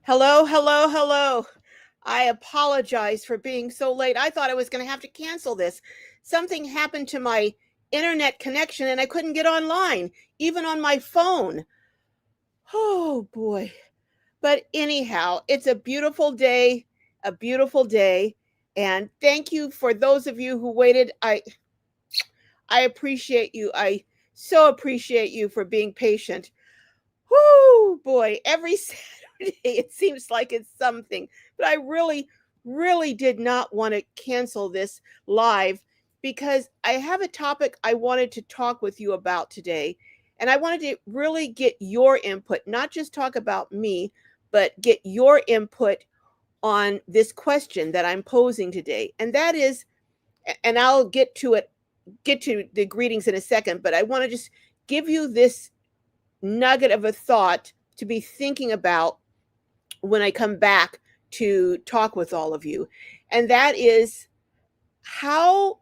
Hello, hello, hello. I apologize for being so late. I thought I was going to have to cancel this. Something happened to my internet connection and I couldn't get online, even on my phone. Oh boy. But anyhow, it's a beautiful day, a beautiful day. And thank you for those of you who waited. I appreciate you. I so appreciate you for being patient. Whoo, boy, every Saturday it seems like it's something. But I really did not want to cancel this live because I have a topic I wanted to talk with you about today. And I wanted to really get your input, not just talk about me, but get your input on this question that I'm posing today. And that is, and I'll get to the greetings in a second, but I want to just give you this nugget of a thought to be thinking about when I come back to talk with all of you. And that is, how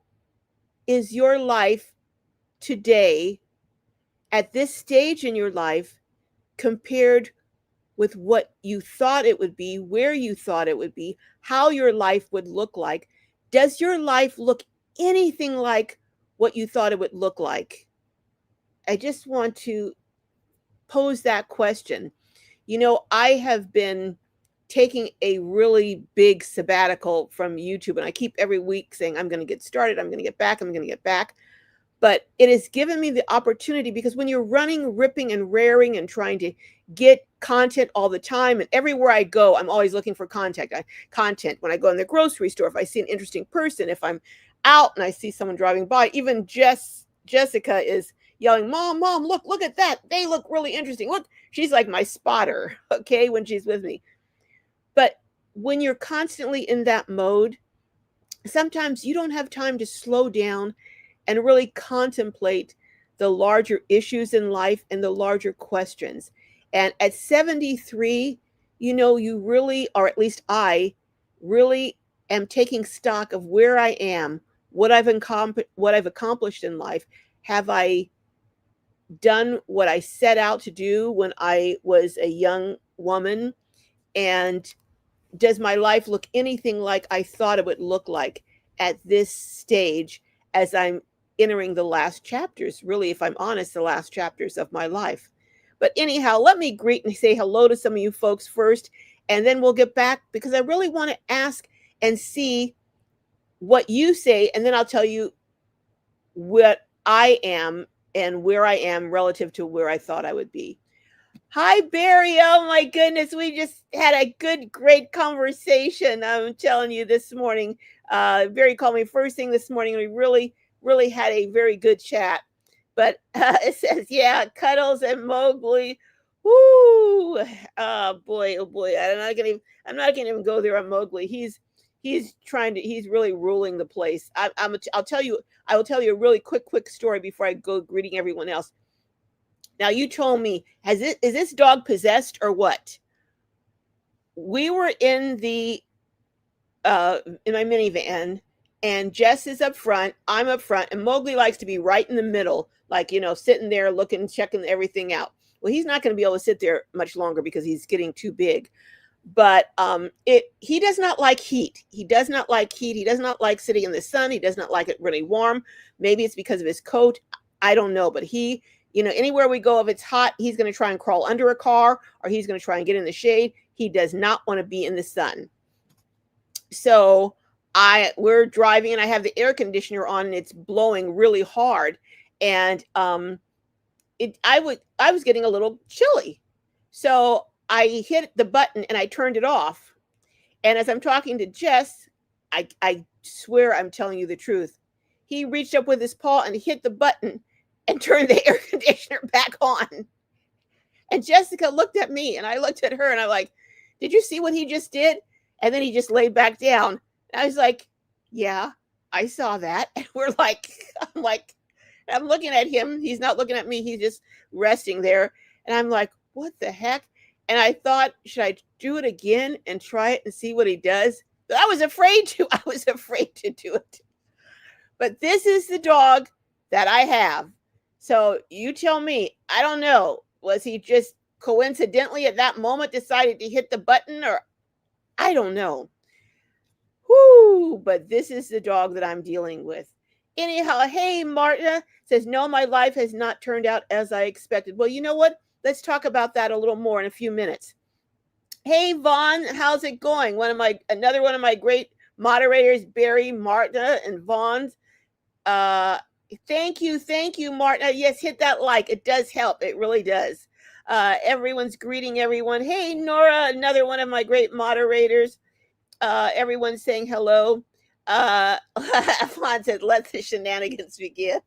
is your life today at this stage in your life compared with what you thought it would be, where you thought it would be, how your life would look like? Does your life look anything like what you thought it would look like? I just want to pose that question. I have been taking a really big sabbatical from YouTube, and I keep every week saying, I'm going to get started, I'm going to get back, I'm going to get back. But it has given me the opportunity, because when you're running, ripping, and raring and trying to get content all the time, and everywhere I go, I'm always looking for content. When I go in the grocery store, if I see an interesting person, if I'm out and I see someone driving by, even Jessica is yelling, Mom, look at that. They look really interesting. Look, she's like my spotter, okay, when she's with me. But when you're constantly in that mode, sometimes you don't have time to slow down and really contemplate the larger issues in life and the larger questions. And at 73, you really, or at least I really am taking stock of where I am, what I've accomplished in life. Have I done what I set out to do when I was a young woman? And does my life look anything like I thought it would look like at this stage, as I'm entering the last chapters, really, if I'm honest, the last chapters of my life? But anyhow, let me greet and say hello to some of you folks first, and then we'll get back, because I really want to ask and see what you say, and then I'll tell you what I am and where I am relative to where I thought I would be. Hi, Barry. Oh my goodness. We just had a great conversation. I'm telling you this morning. Barry called me first thing this morning, and we really had a very good chat. But it says, yeah, Cuddles and Mowgli. Woo! Oh boy. I'm not gonna even go there on Mowgli. He's really ruling the place. I will tell you a really quick story before I go greeting everyone else. Now, you told me, is this dog possessed or what? We were in my minivan, and Jess is up front, I'm up front, and Mowgli likes to be right in the middle, like, sitting there looking, checking everything out. Well, he's not going to be able to sit there much longer because he's getting too big. But he does not like heat. He does not like heat. He does not like sitting in the sun. He does not like it really warm. Maybe it's because of his coat. I don't know. But anywhere we go, if it's hot, he's going to try and crawl under a car, or he's going to try and get in the shade. He does not want to be in the sun. So we're driving, and I have the air conditioner on, and it's blowing really hard. And I was getting a little chilly. So I hit the button and I turned it off. And as I'm talking to Jess, I swear I'm telling you the truth. He reached up with his paw and hit the button and turned the air conditioner back on. And Jessica looked at me, and I looked at her, and I'm like, did you see what he just did? And then he just laid back down. And I was like, yeah, I saw that. And I'm looking at him. He's not looking at me. He's just resting there. And I'm like, what the heck? And I thought, should I do it again and try it and see what he does? But I was afraid to. I was afraid to do it. But this is the dog that I have. So you tell me. I don't know. Was he just coincidentally at that moment decided to hit the button, or I don't know. Whoo, but this is the dog that I'm dealing with. Anyhow, hey, Marta says, no, my life has not turned out as I expected. Well, you know what? Let's talk about that a little more in a few minutes. Hey, Vaughn, how's it going? Another one of my great moderators, Barry, Marta, and Vaughn. Thank you, Marta. Yes, hit that like. It does help. It really does. Everyone's greeting everyone. Hey, Nora, another one of my great moderators. Everyone's saying hello. Vaughn said, let the shenanigans begin.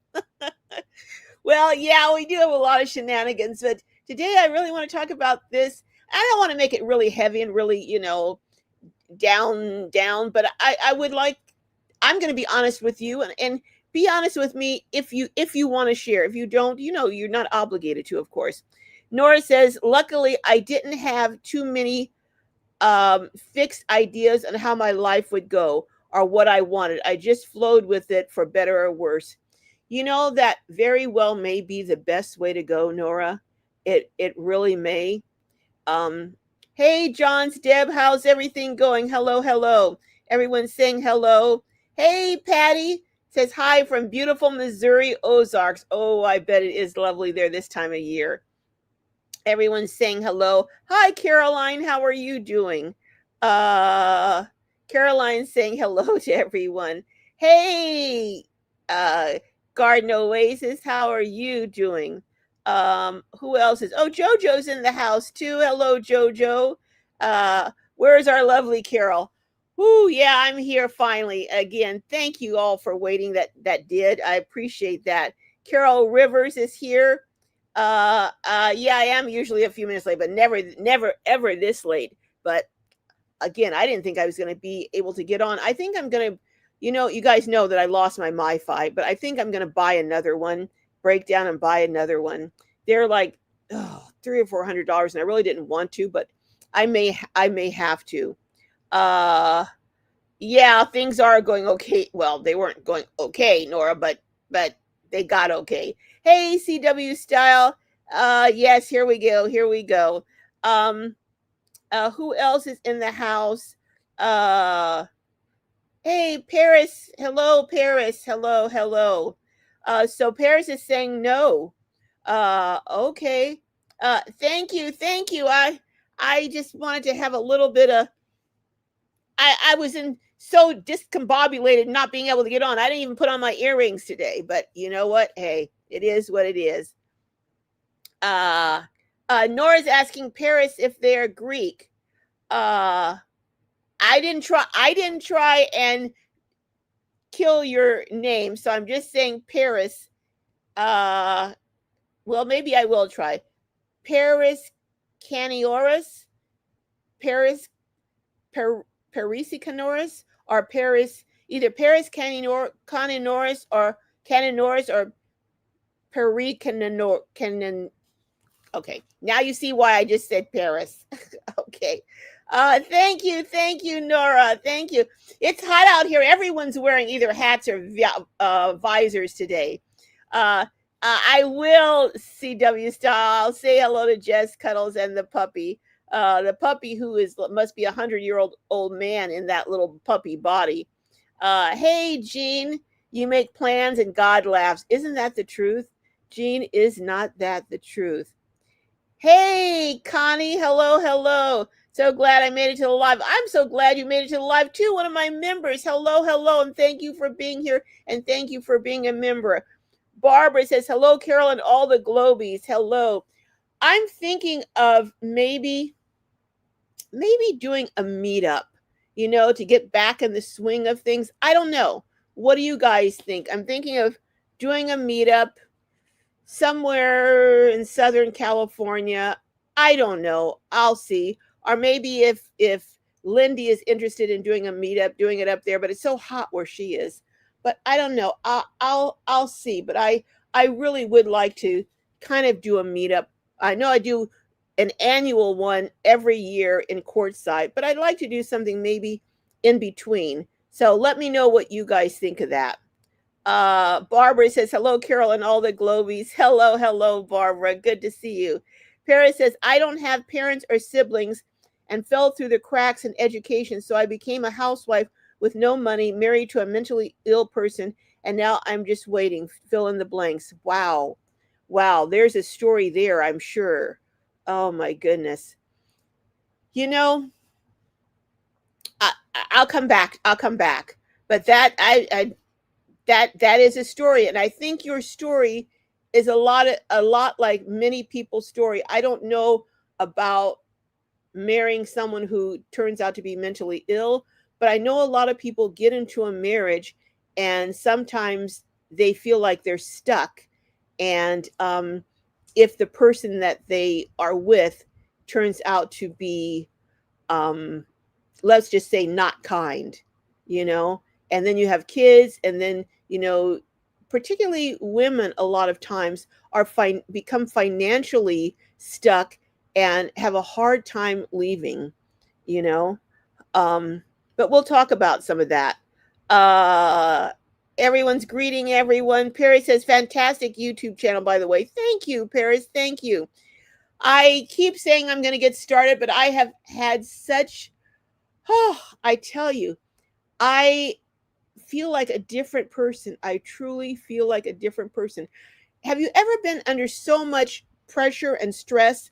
Well, yeah, we do have a lot of shenanigans, but today I really want to talk about this. I don't want to make it really heavy and really, down, but I would like, I'm going to be honest with you, and be honest with me if you want to share. If you don't, you're not obligated to, of course. Nora says, luckily I didn't have too many fixed ideas on how my life would go or what I wanted. I just flowed with it for better or worse. That very well may be the best way to go, Nora. It really may. Hey, Johns, Deb, how's everything going? Hello. Everyone's saying hello. Hey, Patty says hi from beautiful Missouri Ozarks. Oh, I bet it is lovely there this time of year. Everyone's saying hello. Hi, Caroline. How are you doing? Caroline's saying hello to everyone. Hey, Garden Oasis, how are you doing? Who else is? Oh, Jojo's in the house too. Hello, Jojo. Where's our lovely Carol? Whoo, yeah, I'm here finally. Again, thank you all for waiting. That did. I appreciate that. Carol Rivers is here. Yeah, I am usually a few minutes late, but never ever this late. But again, I didn't think I was going to be able to get on. I think I'm going to, you guys know that I lost my MiFi, but I think I'm going to buy another one, break down and buy another one. They're like $300 or $400, and I really didn't want to, but I may have to. Yeah, things are going okay. Well, they weren't going okay, Nora, but they got okay. Hey, CW Style. Yes, here we go. Who else is in the house? Hey, Paris. Hello, Paris. Hello. So Paris is saying no. Okay. Thank you. I just wanted to have a little bit of. I was so discombobulated not being able to get on. I didn't even put on my earrings today, but you know what? Hey, it is what it is. Nora's asking Paris if they're Greek. I didn't try and kill your name, so I'm just saying Paris. Well, maybe I will try. Paris Canioris? Parisicanoris? Or Paris, either Paris Caninoris or Pericanor. Okay, now you see why I just said Paris. Okay. Thank you, Nora. Thank you. It's hot out here. Everyone's wearing either hats or visors today. I will, CW Style, say hello to Jess Cuddles and the puppy. The puppy who must be 100-year-old man in that little puppy body. Hey, Jean, you make plans and God laughs. Isn't that the truth? Jean, is not that the truth? Hey, Connie, hello. So glad I made it to the live. I'm so glad you made it to the live too. One of my members. Hello, and thank you for being here, and thank you for being a member. Barbara says, hello, Carol, and all the Globies. Hello. I'm thinking of maybe doing a meetup, to get back in the swing of things. I don't know. What do you guys think? I'm thinking of doing a meetup somewhere in Southern California. I don't know. I'll see. Or maybe if Lindy is interested in doing a meetup, doing it up there, but it's so hot where she is. But I don't know. I'll see. But I really would like to kind of do a meetup. I know I do an annual one every year in Quartzsite, but I'd like to do something maybe in between. So let me know what you guys think of that. Barbara says, hello, Carol, and all the Globies. Hello, Barbara. Good to see you. Paris says, I don't have parents or siblings and fell through the cracks in education, so I became a housewife with no money, married to a mentally ill person, and now I'm just waiting. Fill in the blanks. Wow. Wow, there's a story there, I'm sure. Oh my goodness. You know, I'll come back. I'll come back. But that is a story, and I think your story is a lot like many people's story. I don't know about marrying someone who turns out to be mentally ill, but I know a lot of people get into a marriage and sometimes they feel like they're stuck. And if the person that they are with turns out to be, um, let's just say, not kind, you know, and then you have kids, and then, particularly women, a lot of times become financially stuck and have a hard time leaving, you know. Um, but we'll talk about some of that. Uh, Everyone's greeting everyone. Perry says, fantastic YouTube channel, by the way. Thank you, Paris. Thank you. I keep saying I'm going to get started, but I have had such, oh, I tell you, I feel like a different person. I truly feel like a different person. Have you ever been under so much pressure and stress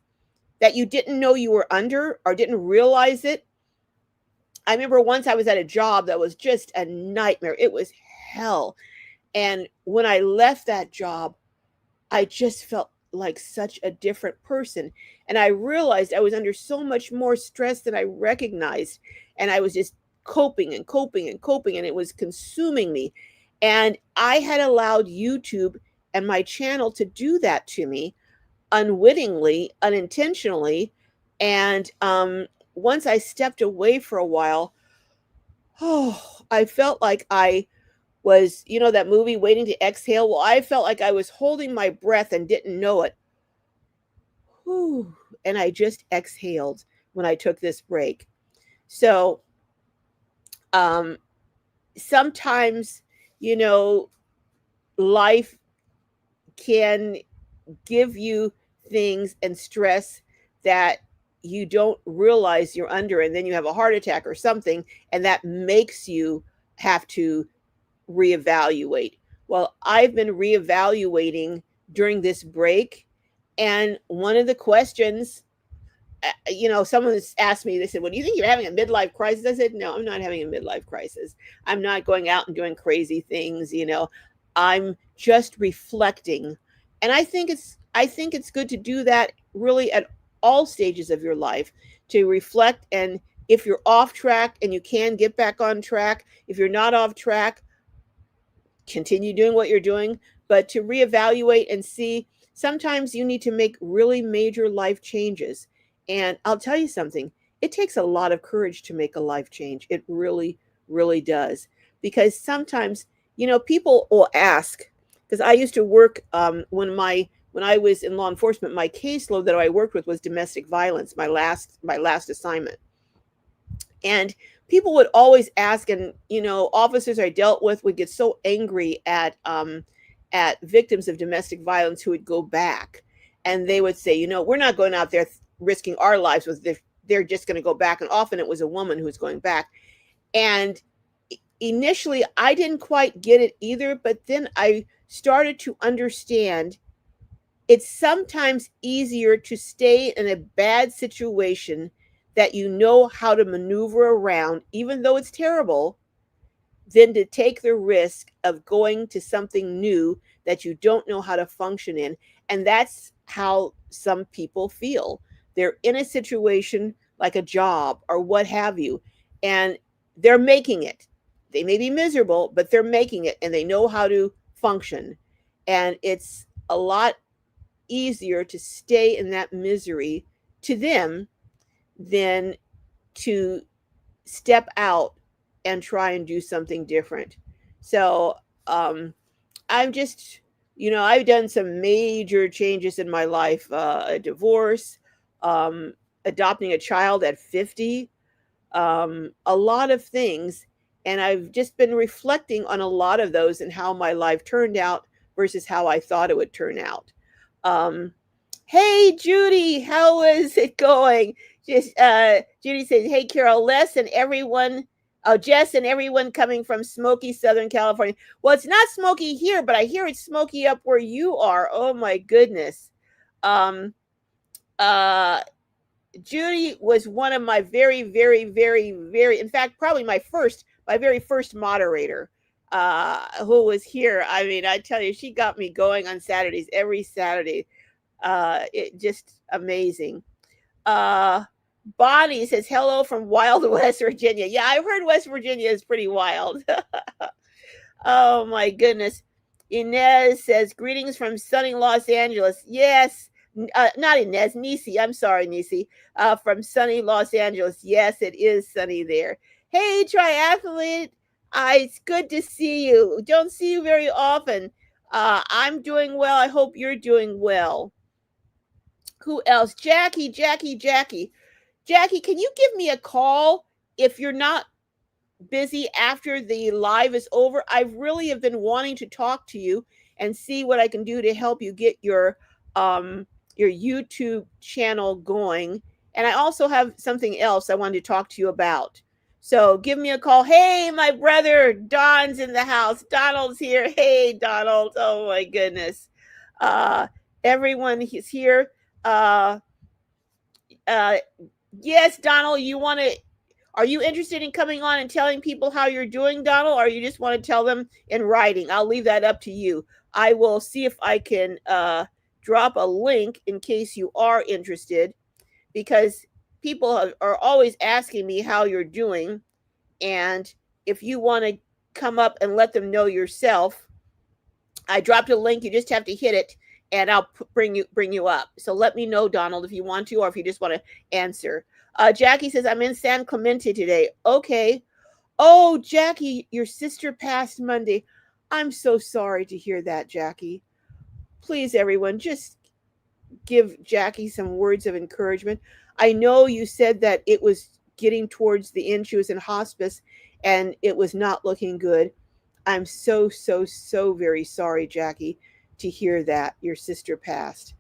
that you didn't know you were under or didn't realize it? I remember once I was at a job that was just a nightmare. It was hell. And when I left that job, I just felt like such a different person. And I realized I was under so much more stress than I recognized. And I was just coping and coping and coping, and it was consuming me. And I had allowed YouTube and my channel to do that to me unwittingly, unintentionally. And once I stepped away for a while, oh, I felt like I was, that movie Waiting to Exhale. Well, I felt like I was holding my breath and didn't know it. Whew, and I just exhaled when I took this break. So um, sometimes, life can give you things and stress that you don't realize you're under, and then you have a heart attack or something, and that makes you have to reevaluate. Well, I've been reevaluating during this break. And one of the questions, someone's asked me, they said, well, do you think you're having a midlife crisis? I said, no, I'm not having a midlife crisis. I'm not going out and doing crazy things. I'm just reflecting. And I think it's good to do that really at all stages of your life, to reflect. And if you're off track and you can get back on track, if you're not off track, continue doing what you're doing, but to reevaluate and see. Sometimes you need to make really major life changes. And I'll tell you something, it takes a lot of courage to make a life change. It really, really does. Because sometimes, people will ask, because I used to work when I was in law enforcement, my caseload that I worked with was domestic violence, my last assignment. And people would always ask, and officers I dealt with would get so angry at victims of domestic violence who would go back, and they would say, we're not going out there risking our lives with this. They're just going to go back. And often it was a woman who was going back. And initially I didn't quite get it either, but then I started to understand it's sometimes easier to stay in a bad situation that you know how to maneuver around, even though it's terrible, than to take the risk of going to something new that you don't know how to function in. And that's how some people feel. They're in a situation like a job or what have you, and they're making it. They may be miserable, but they're making it and they know how to function. And it's a lot easier to stay in that misery to them than to step out and try and do something different. So I'm just, I've done some major changes in my life, a divorce, um, adopting a child at 50, a lot of things. And I've just been reflecting on a lot of those and how my life turned out versus how I thought it would turn out. Um, Hey, Judy, how is it going? Just Judy says, "Hey, Carol, Les and everyone, oh, Jess and everyone coming from smoky Southern California. Well, it's not smoky here, but I hear it's smoky up where you are. Oh my goodness." Um, uh, Judy was one of my very, very, very, very, in fact, probably my very first moderator, who was here. I mean, I tell you, she got me going on Saturdays, every Saturday. It just amazing. Uh, Bonnie says hello from Wild West Virginia. Yeah, I've heard West Virginia is pretty wild. Oh my goodness. Inez says greetings from sunny Los Angeles. Yes, not Inez, Nisi. I'm sorry, Nisi. From sunny Los Angeles. Yes, it is sunny there. Hey, triathlete. It's good to see you. Don't see you very often. I'm doing well. I hope you're doing well. Who else? Jackie. Jackie, can you give me a call if you're not busy after the live is over? I really have been wanting to talk to you and see what I can do to help you get your YouTube channel going. And I also have something else I wanted to talk to you about. So give me a call. Hey, my brother Don's in the house. Donald's here. Hey, Donald. Oh my goodness. Uh, everyone is here. Uh, uh, yes, Donald, you want to? Are you interested in coming on and telling people how you're doing, Donald, or you just want to tell them in writing? I'll leave that up to you. I will see if I can drop a link in case you are interested, because people are always asking me how you're doing, and if you want to come up and let them know yourself, I dropped a link. You just have to hit it, and I'll bring you up. So let me know, Donald, if you want to, or if you just want to answer. Jackie says, I'm in San Clemente today. Okay. Oh, Jackie, your sister passed Monday. I'm so sorry to hear that, Jackie. Please, everyone, just give Jackie some words of encouragement. I know you said that it was getting towards the end. She was in hospice and it was not looking good. I'm so very sorry, Jackie, to hear that your sister passed.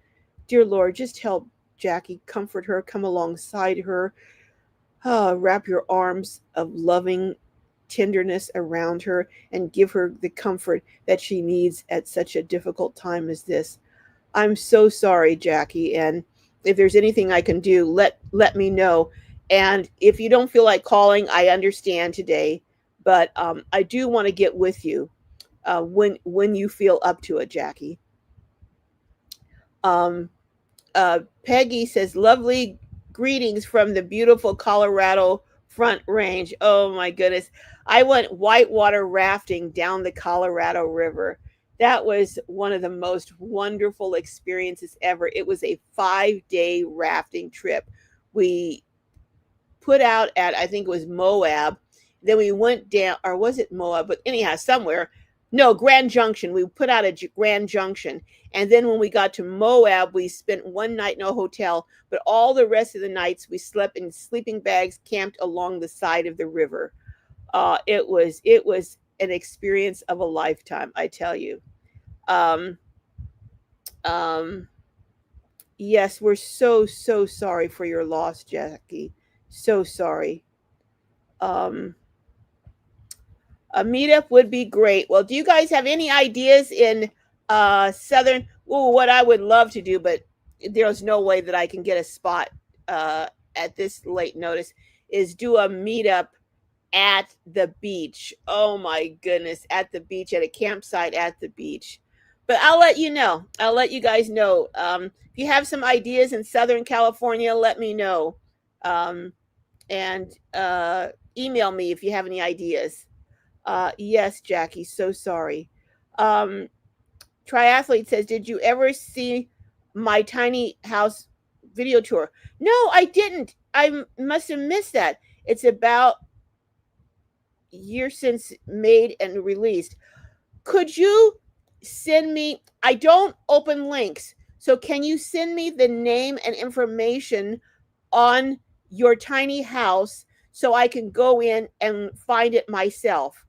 Dear Lord, just help Jackie, comfort her, come alongside her, wrap your arms of loving tenderness around her, and give her the comfort that she needs at such a difficult time as this. I'm so sorry, Jackie, and if there's anything I can do, let me know. And if you don't feel like calling, I understand today, but I do want to get with you when you feel up to it, Jackie. Um, Peggy says, lovely greetings from the beautiful Colorado Front Range. Oh my goodness. I went whitewater rafting down the Colorado River. That was one of the most wonderful experiences ever. It was a 5-day rafting trip. We put out at, I think it was Moab. Then we went down, or was it Moab? But anyhow, somewhere. No, Grand Junction. We put out at Grand Junction. And then when we got to Moab, we spent one night in a hotel, but all the rest of the nights we slept in sleeping bags camped along the side of the river. It was an experience of a lifetime, I tell you. Um, um, yes, we're so sorry for your loss, Jackie. So sorry. Um, a meetup would be great. Well, do you guys have any ideas in southern? Ooh, what I would love to do, but there's no way that I can get a spot at this late notice, is do a meetup at the beach. Oh my goodness, at the beach, at a campsite at the beach. But I'll let you know. I'll let you guys know. If you have some ideas in Southern California, let me know. And email me if you have any ideas. Yes, Jackie, so sorry. Um, Triathlete says, did you ever see my tiny house video tour? No, I didn't. I must have missed that. It's about a year since made and released. Could you send me? I don't open links. So can you send me the name and information on your tiny house so I can go in and find it myself?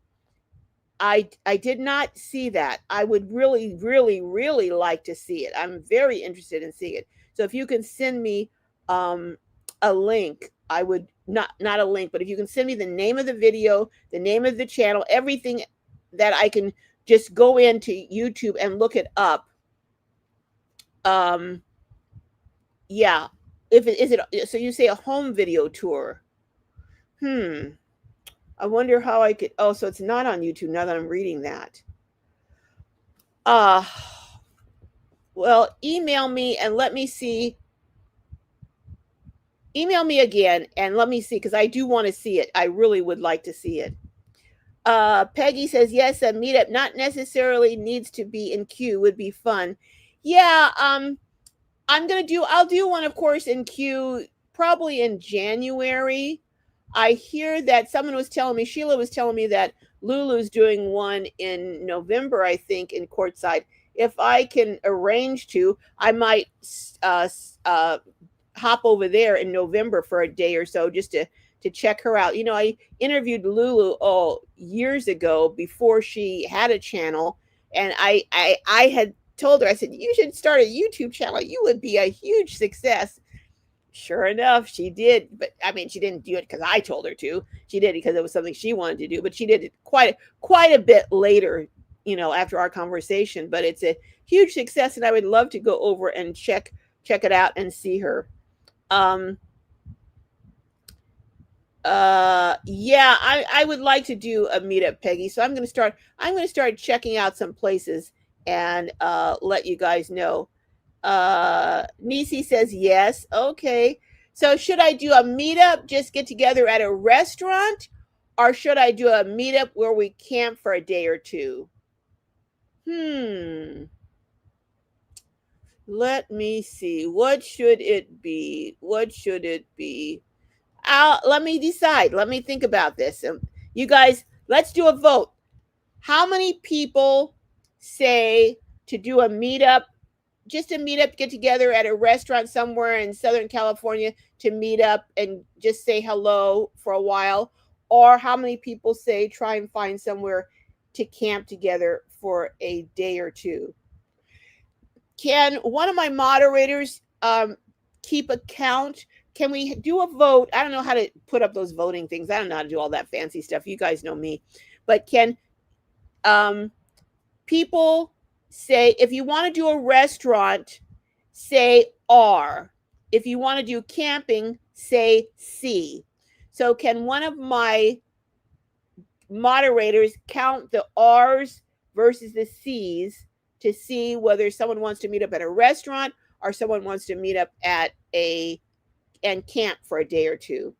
I did not see that. I would really like to see it. I'm very interested in seeing it. So if you can send me a link, I would not a link, but if you can send me the name of the video, the name of the channel, everything that I can just go into YouTube and look it up. Yeah. If it is it, so you say a home video tour. I wonder how I could. Oh, so it's not on YouTube now that I'm reading that. Well, email me and let me see. Email me again and let me see, because I do want to see it. I really would like to see it. Peggy says, yes, a meetup not necessarily needs to be in queue, would be fun. Yeah, I'll do one, of course, in queue, probably in January. I hear that someone was telling me, Sheila was telling me that Lulu's doing one in November, I think, in Courtside. If I can arrange to, I might hop over there in November for a day or so just to check her out. I interviewed Lulu years ago before she had a channel, and I had told her, I said, you should start a YouTube channel. You would be a huge success. Sure enough, she did. But I mean, she didn't do it because I told her to. She did it because it was something she wanted to do. But she did it quite a bit later, after our conversation. But it's a huge success, and I would love to go over and check it out and see her. Yeah, I would like to do a meetup, Peggy. So I'm going to start checking out some places and let you guys know. Nisi says yes. Okay. So should I do a meetup, just get together at a restaurant, or should I do a meetup where we camp for a day or two? Let me see. What should it be? Let me decide. Let me think about this. You guys, let's do a vote. How many people say to do a meetup, just a meetup, get together at a restaurant somewhere in Southern California to meet up and just say hello for a while? Or how many people say try and find somewhere to camp together for a day or two? Can one of my moderators keep a count? Can we do a vote? I don't know how to put up those voting things. I don't know how to do all that fancy stuff. You guys know me. But can people say, if you want to do a restaurant, say R. If you want to do camping, say C. So can one of my moderators count the R's versus the C's to see whether someone wants to meet up at a restaurant or someone wants to meet up at and camp for a day or two?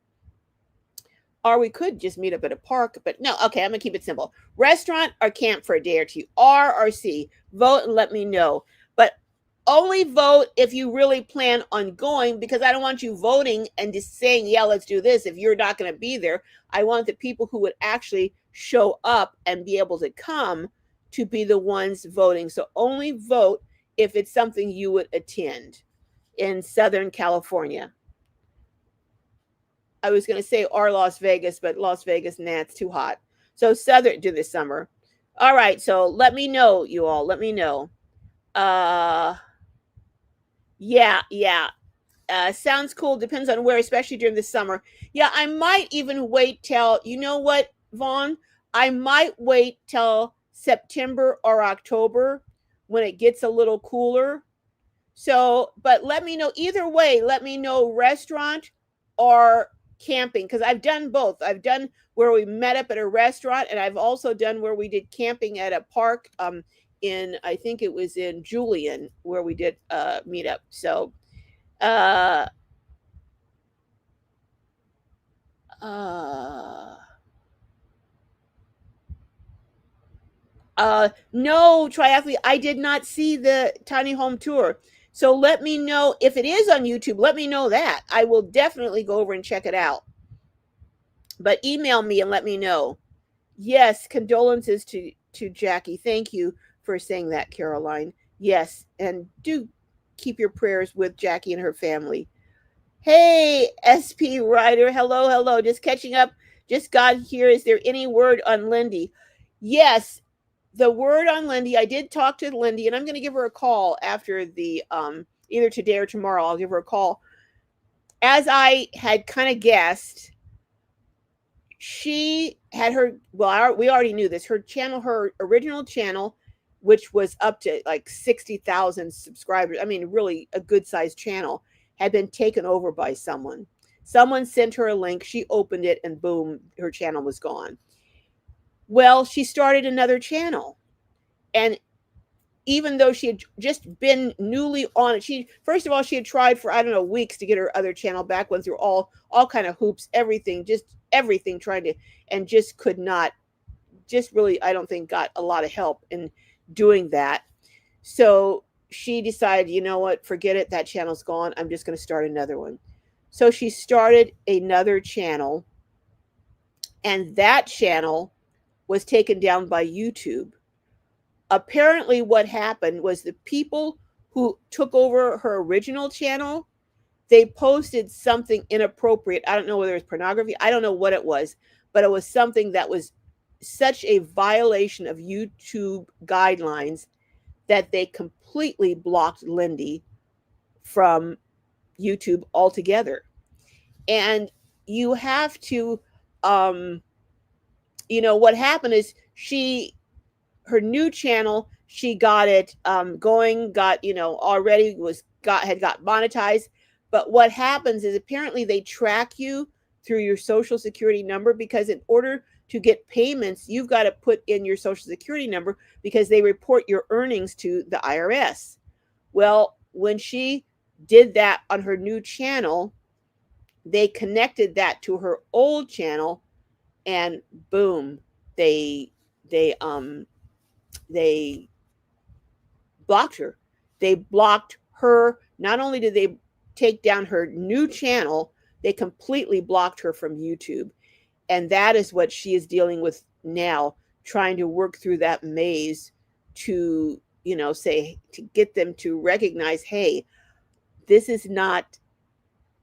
Or we could just meet up at a park, but no, okay, I'm gonna keep it simple. Restaurant or camp for a day or two, R or C. Vote and let me know. But only vote if you really plan on going, because I don't want you voting and just saying, yeah, let's do this, if you're not gonna be there. I want the people who would actually show up and be able to come to be the ones voting. So only vote if it's something you would attend in Southern California. I was going to say or Las Vegas, but Las Vegas, nah, it's too hot. So Southern do this summer. All right, so let me know, you all. Let me know. Yeah. Sounds cool. Depends on where, especially during the summer. Yeah, I might even wait till, you know what, Vaughn? I might wait till September or October when it gets a little cooler. So, but let me know either way. Let me know restaurant or camping, because I've done both. I've done where we met up at a restaurant, and I've also done where we did camping at a park in, I think it was in Julian, where we did meet up. So no, triathlete, I did not see the tiny home tour. So let me know if it is on YouTube. Let me know that. I will definitely go over and check it out. But email me and let me know. Yes, condolences to Jackie. Thank you for saying that, Caroline. Yes, and do keep your prayers with Jackie and her family. Hey, SP Ryder. Hello. Just catching up. Just got here. Is there any word on Lindy? Yes, the word on Lindy. I did talk to Lindy, and I'm going to give her a call after the either today or tomorrow. I'll give her a call. As I had kind of guessed, she had her, well, we already knew this. Her channel, her original channel, which was up to like 60,000 subscribers, I mean, really a good sized channel, had been taken over by someone. Someone sent her a link. She opened it, and boom, her channel was gone. Well, she started another channel. And even though she had just been newly on it, she, first of all, she had tried for, I don't know, weeks to get her other channel back, went through all kind of hoops, everything, just everything, trying to, and just could not, just really, I don't think, got a lot of help in doing that. So she decided, you know what, forget it, that channel's gone, I'm just going to start another one. So she started another channel, and that channel was taken down by YouTube. Apparently what happened was the people who took over her original channel, they posted something inappropriate. I don't know whether it was pornography, I don't know what it was, but it was something that was such a violation of YouTube guidelines that they completely blocked Lindy from YouTube altogether. And you have to, what happened is her new channel, she got it going, got, already had got monetized. But what happens is, apparently they track you through your social security number, because in order to get payments, you've got to put in your social security number, because they report your earnings to the IRS. Well, when she did that on her new channel, they connected that to her old channel, and boom, they blocked her. They blocked her. Not only did they take down her new channel, they completely blocked her from YouTube. And that is what she is dealing with now, trying to work through that maze to, say, to get them to recognize, hey, this is not,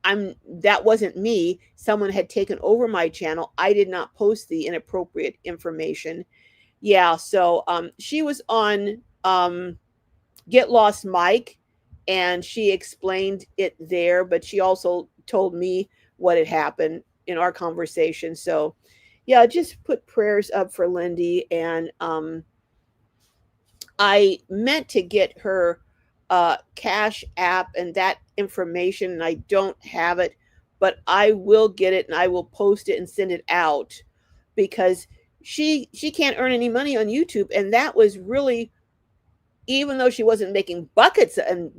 that wasn't me. Someone had taken over my channel. I did not post the inappropriate information. Yeah, so she was on Get Lost Mike, and she explained it there, but she also told me what had happened in our conversation. So yeah, just put prayers up for Lindy. And I meant to get her Cash App and that information, and I don't have it, but I will get it, and I will post it and send it out, because she can't earn any money on YouTube. And that was really, even though she wasn't making buckets and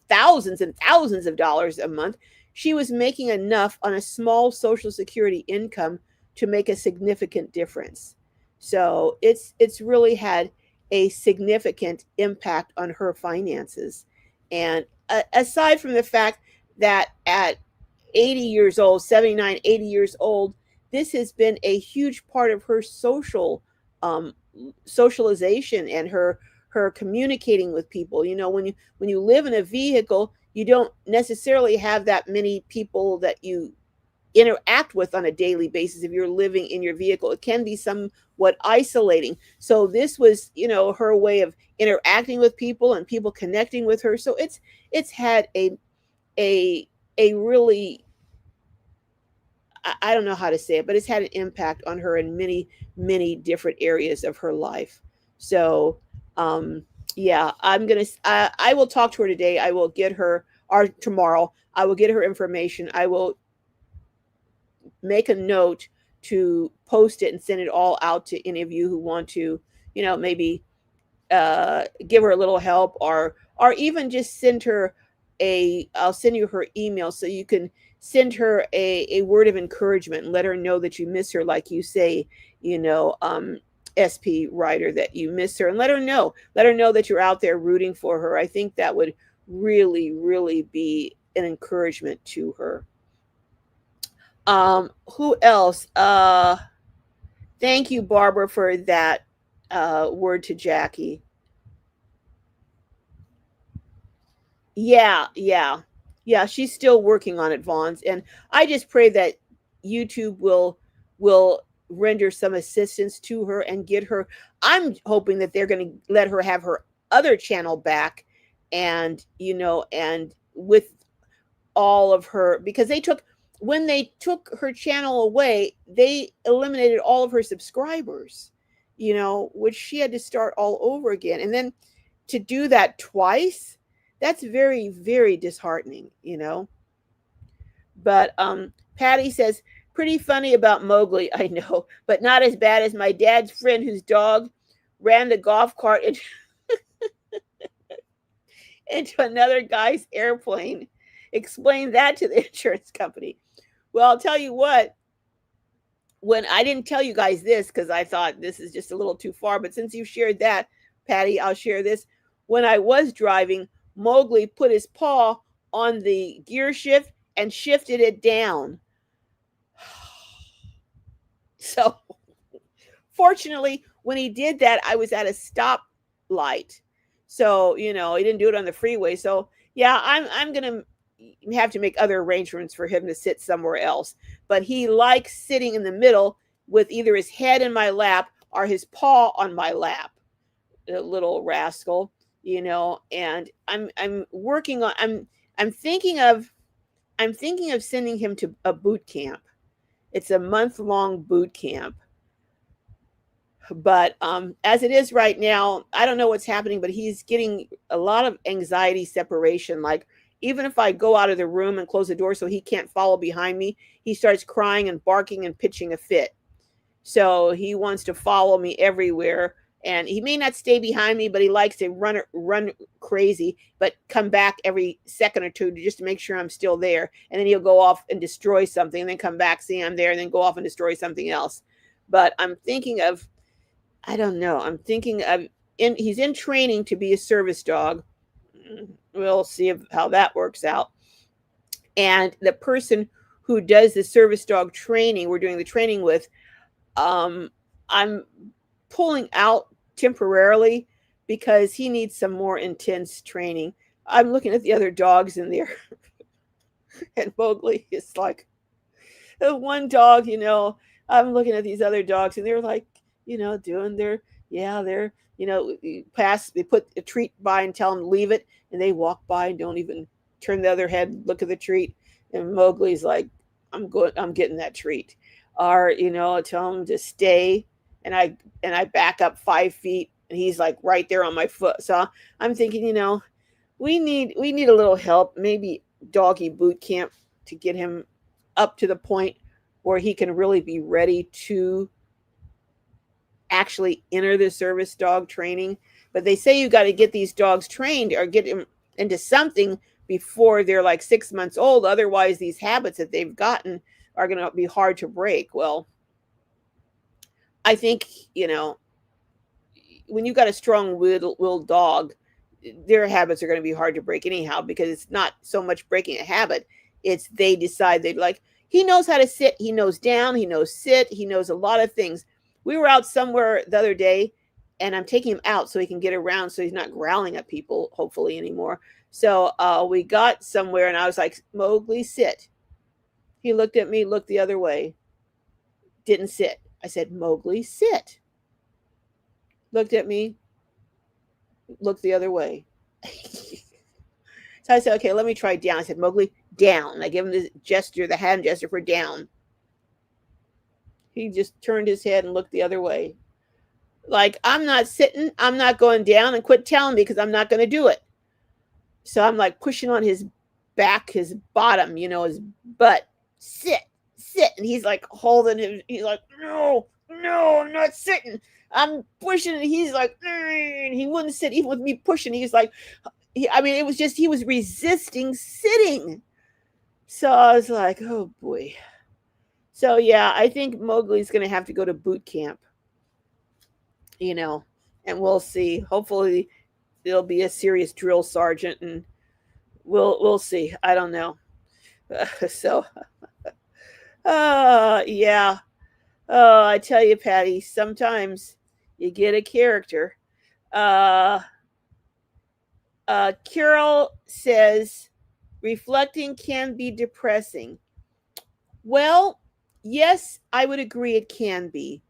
thousands and thousands of dollars a month, she was making enough on a small social security income to make a significant difference. So it's really had a significant impact on her finances. And aside from the fact that at 80 years old, 79, 80 years old, this has been a huge part of her socialization, and her communicating with people. When you live in a vehicle, you don't necessarily have that many people that you interact with on a daily basis. If you're living in your vehicle, it can be somewhat isolating. So this was, her way of interacting with people and people connecting with her. So it's had a really, I don't know how to say it, but it's had an impact on her in many, many different areas of her life. So yeah, I will talk to her today. I will get her, or tomorrow, I will get her information. I will make a note to post it and send it all out to any of you who want to, maybe give her a little help, or even just send her I'll send you her email, so you can send her a word of encouragement and let her know that you miss her, like you say, SP writer, that you miss her, and let her know that you're out there rooting for her. I think that would really, really be an encouragement to her. Who else? Thank you, Barbara, for that word to Jackie. Yeah, she's still working on it, Vaughn's, and I just pray that YouTube will render some assistance to her and get her. I'm hoping that they're going to let her have her other channel back, and and with all of her, because when they took her channel away, they eliminated all of her subscribers, which she had to start all over again. And then to do that twice, that's very, very disheartening. But Patty says, pretty funny about Mowgli, I know, but not as bad as my dad's friend whose dog ran the golf cart into another guy's airplane. Explain that to the insurance company. Well, I'll tell you what, when I didn't tell you guys this because I thought this is just a little too far, but since you shared that, Patty, I'll share this. When I was driving, Mowgli put his paw on the gear shift and shifted it down. So, fortunately, when he did that, I was at a stoplight. So, he didn't do it on the freeway. So, yeah, I'm going to have to make other arrangements for him to sit somewhere else. But he likes sitting in the middle with either his head in my lap or his paw on my lap. The little rascal, and I'm working on I'm thinking of sending him to a boot camp. It's a month-long boot camp. But as it is right now, I don't know what's happening, but he's getting a lot of anxiety separation. Like, even if I go out of the room and close the door so he can't follow behind me, he starts crying and barking and pitching a fit. So he wants to follow me everywhere. And he may not stay behind me, but he likes to run crazy, but come back every second or two just to make sure I'm still there. And then he'll go off and destroy something, and then come back, see I'm there, and then go off and destroy something else. But I'm thinking of, I don't know. I'm thinking of, he's in training to be a service dog. We'll see how that works out. And the person who does the service dog training, we're doing the training with, I'm pulling out temporarily because he needs some more intense training. I'm looking at the other dogs in there, and Mowgli is like, one dog, I'm looking at these other dogs, and they're like, doing their, they're, they put a treat by and tell them to leave it, and they walk by and don't even turn the other head, look at the treat. And Mowgli's like, I'm getting that treat. Or, tell him to stay, and I back up 5 feet, and he's like right there on my foot. So I'm thinking, we need a little help, maybe doggy boot camp, to get him up to the point where he can really be ready to actually enter the service dog training. But they say you got to get these dogs trained or get them into something before they're like 6 months old. Otherwise, these habits that they've gotten are going to be hard to break. Well, I think, when you got a strong-willed dog, their habits are going to be hard to break anyhow, because it's not so much breaking a habit. It's they decide they'd like, he knows how to sit, he knows down, he knows sit, he knows a lot of things. We were out somewhere the other day, and I'm taking him out so he can get around, so he's not growling at people, hopefully, anymore. So we got somewhere, and I was like, Mowgli, sit. He looked at me, looked the other way, didn't sit. I said, Mowgli, sit. Looked at me, looked the other way. So I said, okay, let me try down. I said, Mowgli, down. I gave him the gesture, the hand gesture for down. He just turned his head and looked the other way. Like, I'm not sitting, I'm not going down, and quit telling me, because I'm not going to do it. So I'm like pushing on his back, his bottom, his butt. Sit. And he's like holding him. He's like, no, I'm not sitting. I'm pushing, and he's like, and he wouldn't sit even with me pushing. He's like, it was just, he was resisting sitting. So I was like, oh boy. So yeah, I think Mowgli's going to have to go to boot camp, and we'll see. Hopefully there'll be a serious drill sergeant, and we'll see. I don't know. So, yeah. Oh, I tell you, Patty, sometimes you get a character. Carol says, reflecting can be depressing. Well, yes, I would agree it can be.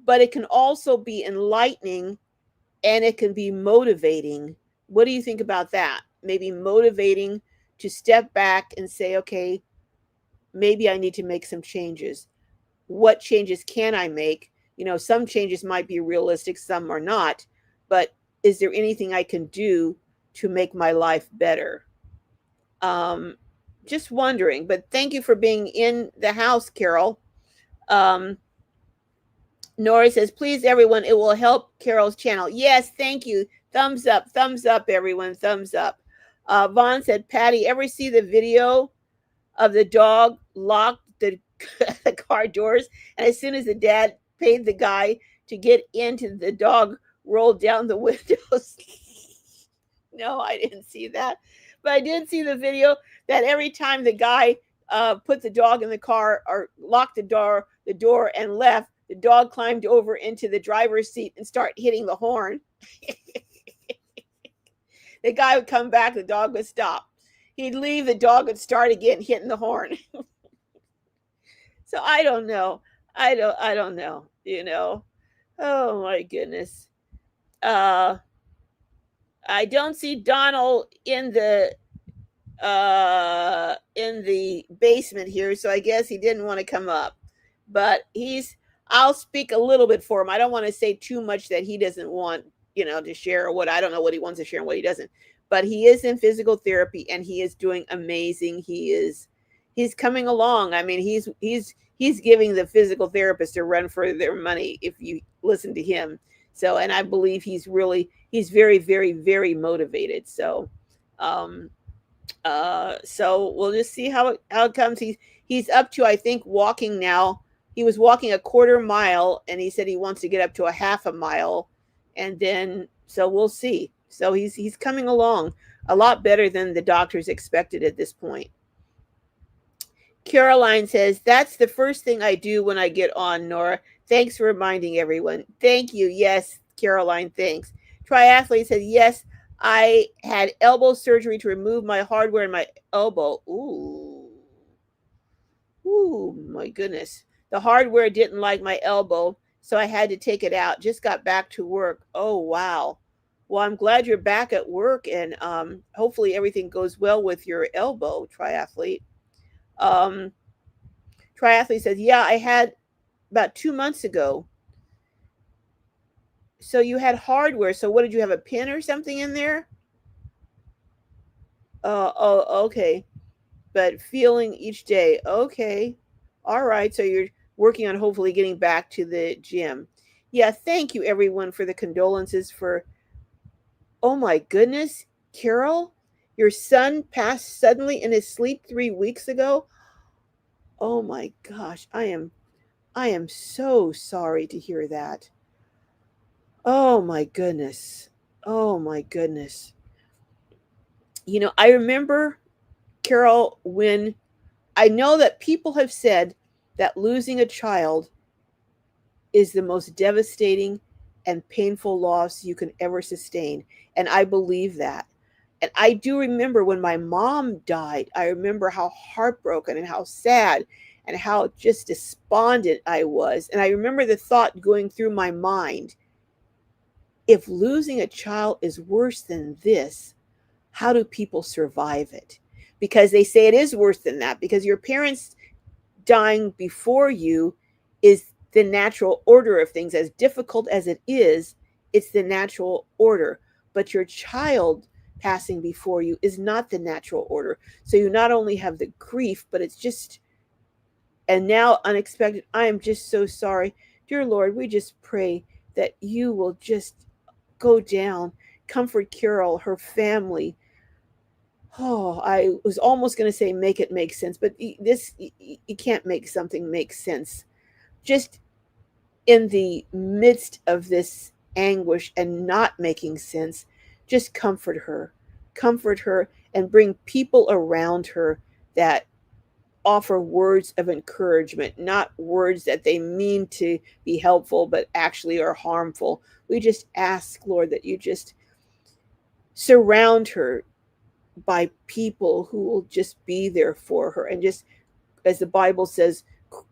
But it can also be enlightening, and it can be motivating What do you think about that? Maybe motivating to step back and say, okay, maybe I need to make some changes. What changes can I make? Some changes might be realistic, some are not, but is there anything I can do to make my life better? Um, just wondering, but thank you for being in the house, Carol. Um, Nora says, please, everyone, it will help Carol's channel. Yes, thank you. Thumbs up, everyone. Thumbs up. Vaughn said, Patty, ever see the video of the dog locked the car doors? And as soon as the dad paid the guy to get into, the dog rolled down the windows. No, I didn't see that. But I did see the video that every time the guy put the dog in the car or locked the door and left, the dog climbed over into the driver's seat and start hitting the horn. The guy would come back, the dog would stop. He'd leave, the dog would start again hitting the horn. So I don't know. I don't know. Oh my goodness. I don't see Donald in the basement here, so I guess he didn't want to come up. But I'll speak a little bit for him. I don't want to say too much that he doesn't want, to share, what I don't know what he wants to share and what he doesn't. But he is in physical therapy and he is doing amazing. He's coming along. I mean, he's giving the physical therapist a run for their money if you listen to him. So, and I believe he's very, very, very motivated. So, so we'll just see how it comes. He's up to, I think, walking now. He was walking a quarter mile and he said he wants to get up to a half a mile. And then, so we'll see. So he's coming along a lot better than the doctors expected at this point. Caroline says, that's the first thing I do when I get on, Nora. Thanks for reminding everyone. Thank you. Yes, Caroline, thanks. Triathlete says, yes, I had elbow surgery to remove my hardware in my elbow. Ooh, my goodness. The hardware didn't like my elbow, so I had to take it out. Just got back to work. Oh, wow. Well, I'm glad you're back at work, and hopefully everything goes well with your elbow, Triathlete. Triathlete says, yeah, I had about 2 months ago. So you had hardware. So what, did you have a pin or something in there? Oh, okay. But feeling each day. Okay. All right. So you're working on hopefully getting back to the gym. Yeah. Thank you, everyone, for the condolences for. Oh my goodness, Carol, your son passed suddenly in his sleep 3 weeks ago. Oh my gosh, I am so sorry to hear that. Oh my goodness. Oh my goodness. I remember, Carol, when I know that people have said that losing a child is the most devastating and painful loss you can ever sustain. And I believe that. And I do remember when my mom died, I remember how heartbroken and how sad and how just despondent I was. And I remember the thought going through my mind, if losing a child is worse than this, how do people survive it? Because they say it is worse than that, because your parents dying before you is the natural order of things. As difficult as it is, it's the natural order. But your child passing before you is not the natural order. So you not only have the grief, but it's just, and now unexpected. I am just so sorry. Dear Lord, we just pray that you will just go down, comfort Carol, her family. Oh, I was almost going to say make it make sense, but you can't make something make sense. Just in the midst of this anguish and not making sense, just comfort her, and bring people around her that offer words of encouragement, not words that they mean to be helpful, but actually are harmful. We just ask, Lord, that you just surround her by people who will just be there for her. And just as the Bible says,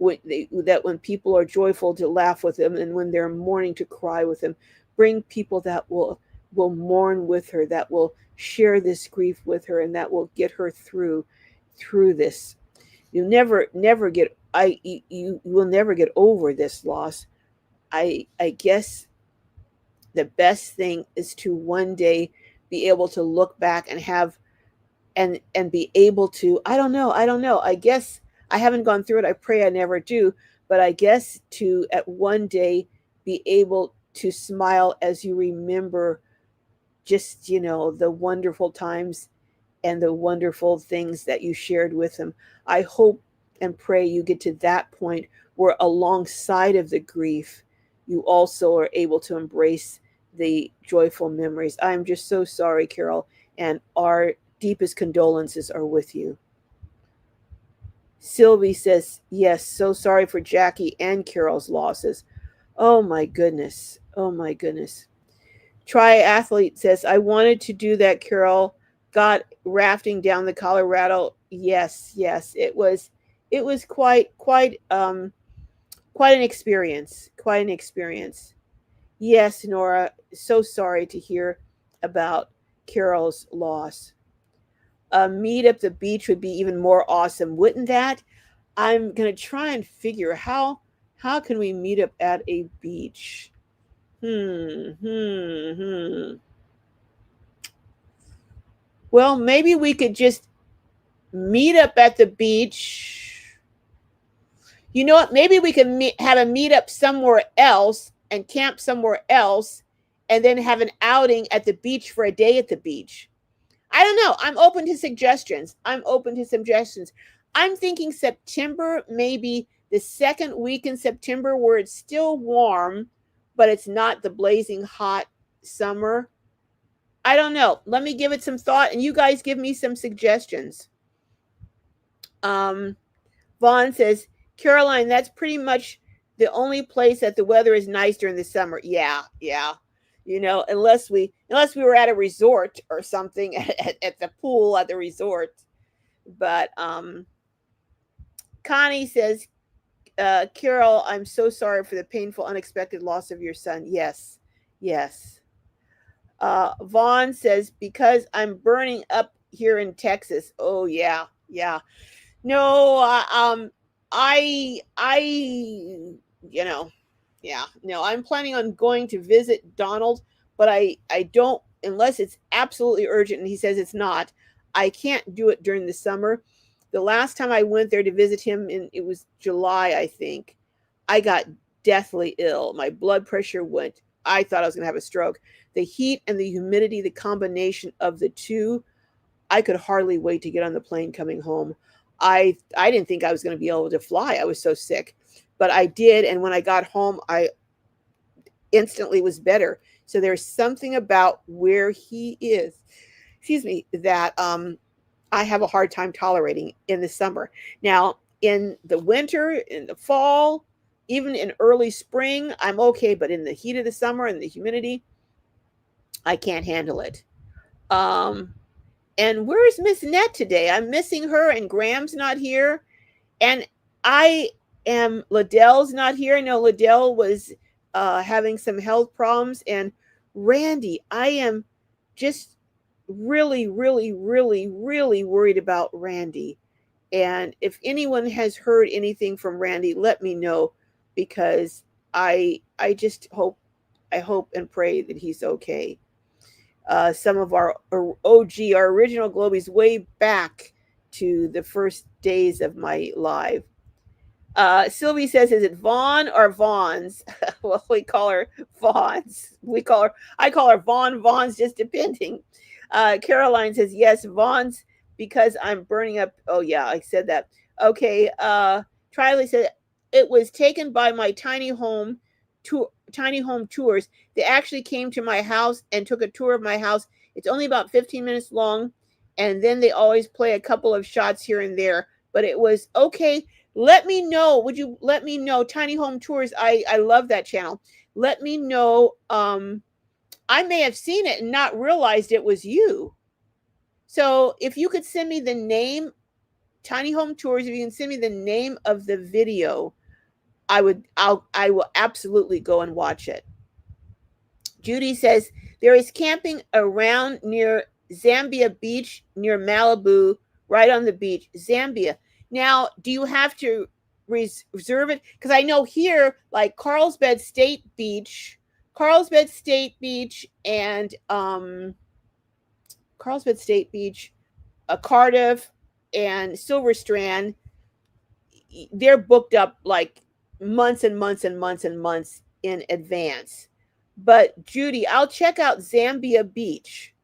that when people are joyful, to laugh with them, and when they're mourning, to cry with them. Bring people that will will mourn with her, that will share this grief with her, and that will get her through this. You never get you will never get over this loss. I guess the best thing is to one day be able to look back and have and be able to, I don't know, I guess I haven't gone through it, I pray I never do, but I guess to at one day be able to smile as you remember just, the wonderful times and the wonderful things that you shared with him. I hope and pray you get to that point where, alongside of the grief, you also are able to embrace the joyful memories. I'm just so sorry, Carol, and our deepest condolences are with you. Sylvie says, yes, so sorry for Jackie and Carol's losses. Oh my goodness. Oh my goodness. Triathlete says, I wanted to do that, Carol. Got rafting down the Colorado. Yes, yes. It was quite an experience. Quite an experience. Yes, Nora, so sorry to hear about Carol's loss. A meet up the beach would be even more awesome, wouldn't that? I'm gonna try and figure how can we meet up at a beach. Hmm. Well, maybe we could just meet up at the beach. You know what? Maybe we can have a meetup somewhere else and camp somewhere else, and then have an outing at the beach for a day at the beach. I don't know. I'm open to suggestions. I'm thinking September, maybe the second week in September, where it's still warm, but it's not the blazing hot summer. I don't know. Let me give it some thought, and you guys give me some suggestions. Um, Vaughn says, Caroline, that's pretty much the only place that the weather is nice during the summer. Yeah, yeah. Unless we were at a resort or something at the pool at the resort. But Connie says, Carol, I'm so sorry for the painful, unexpected loss of your son. Yes, yes. Vaughn says, because I'm burning up here in Texas. Oh yeah, yeah. No, I, you know, yeah, no, I'm planning on going to visit Donald, but I don't, unless it's absolutely urgent, and he says it's not. I can't do it during the summer. The last time I went there to visit him, it was July, I think. I got deathly ill. My blood pressure went. I thought I was going to have a stroke. The heat and the humidity, the combination of the two, I could hardly wait to get on the plane coming home. I didn't think I was going to be able to fly. I was so sick, but I did, and when I got home, I instantly was better. So there's something about where he is, excuse me, that I have a hard time tolerating in the summer. Now, in the winter, in the fall, even in early spring, I'm okay, but in the heat of the summer and the humidity, I can't handle it. Um, and where's Miss Net today? I'm missing her, and Graham's not here. And I am, Liddell's not here. I know Liddell was having some health problems. And Randy, I am just really, really, really, really worried about Randy. And if anyone has heard anything from Randy, let me know, because I just I hope and pray that he's okay. Some of our OG, our original Globies, way back to the first days of my live. Sylvie says, is it Vaughn or Vaughn's? Well, we call her Vaughn's. I call her Vaughn's, just depending. Caroline says, yes, Vaughn's, because I'm burning up. Oh, yeah, I said that. Okay. Triley said, it was taken by my tiny home tours. They actually came to my house and took a tour of my house. It's only about 15 minutes long, and then they always play a couple of shots here and there. But it was okay. Let me know. Would you let me know? Tiny Home Tours. I love that channel. Let me know. I may have seen it and not realized it was you. So if you could send me the name, Tiny Home Tours, if you can send me the name of the video, I will absolutely go and watch it. Judy says there is camping around near Zambia Beach, near Malibu, right on the beach. Zambia. Now, do you have to reserve it? Because I know here, like Carlsbad State Beach, and Carlsbad State Beach, Cardiff, and Silver Strand, they're booked up like months and months and months and months in advance. But Judy, I'll check out Zambia Beach.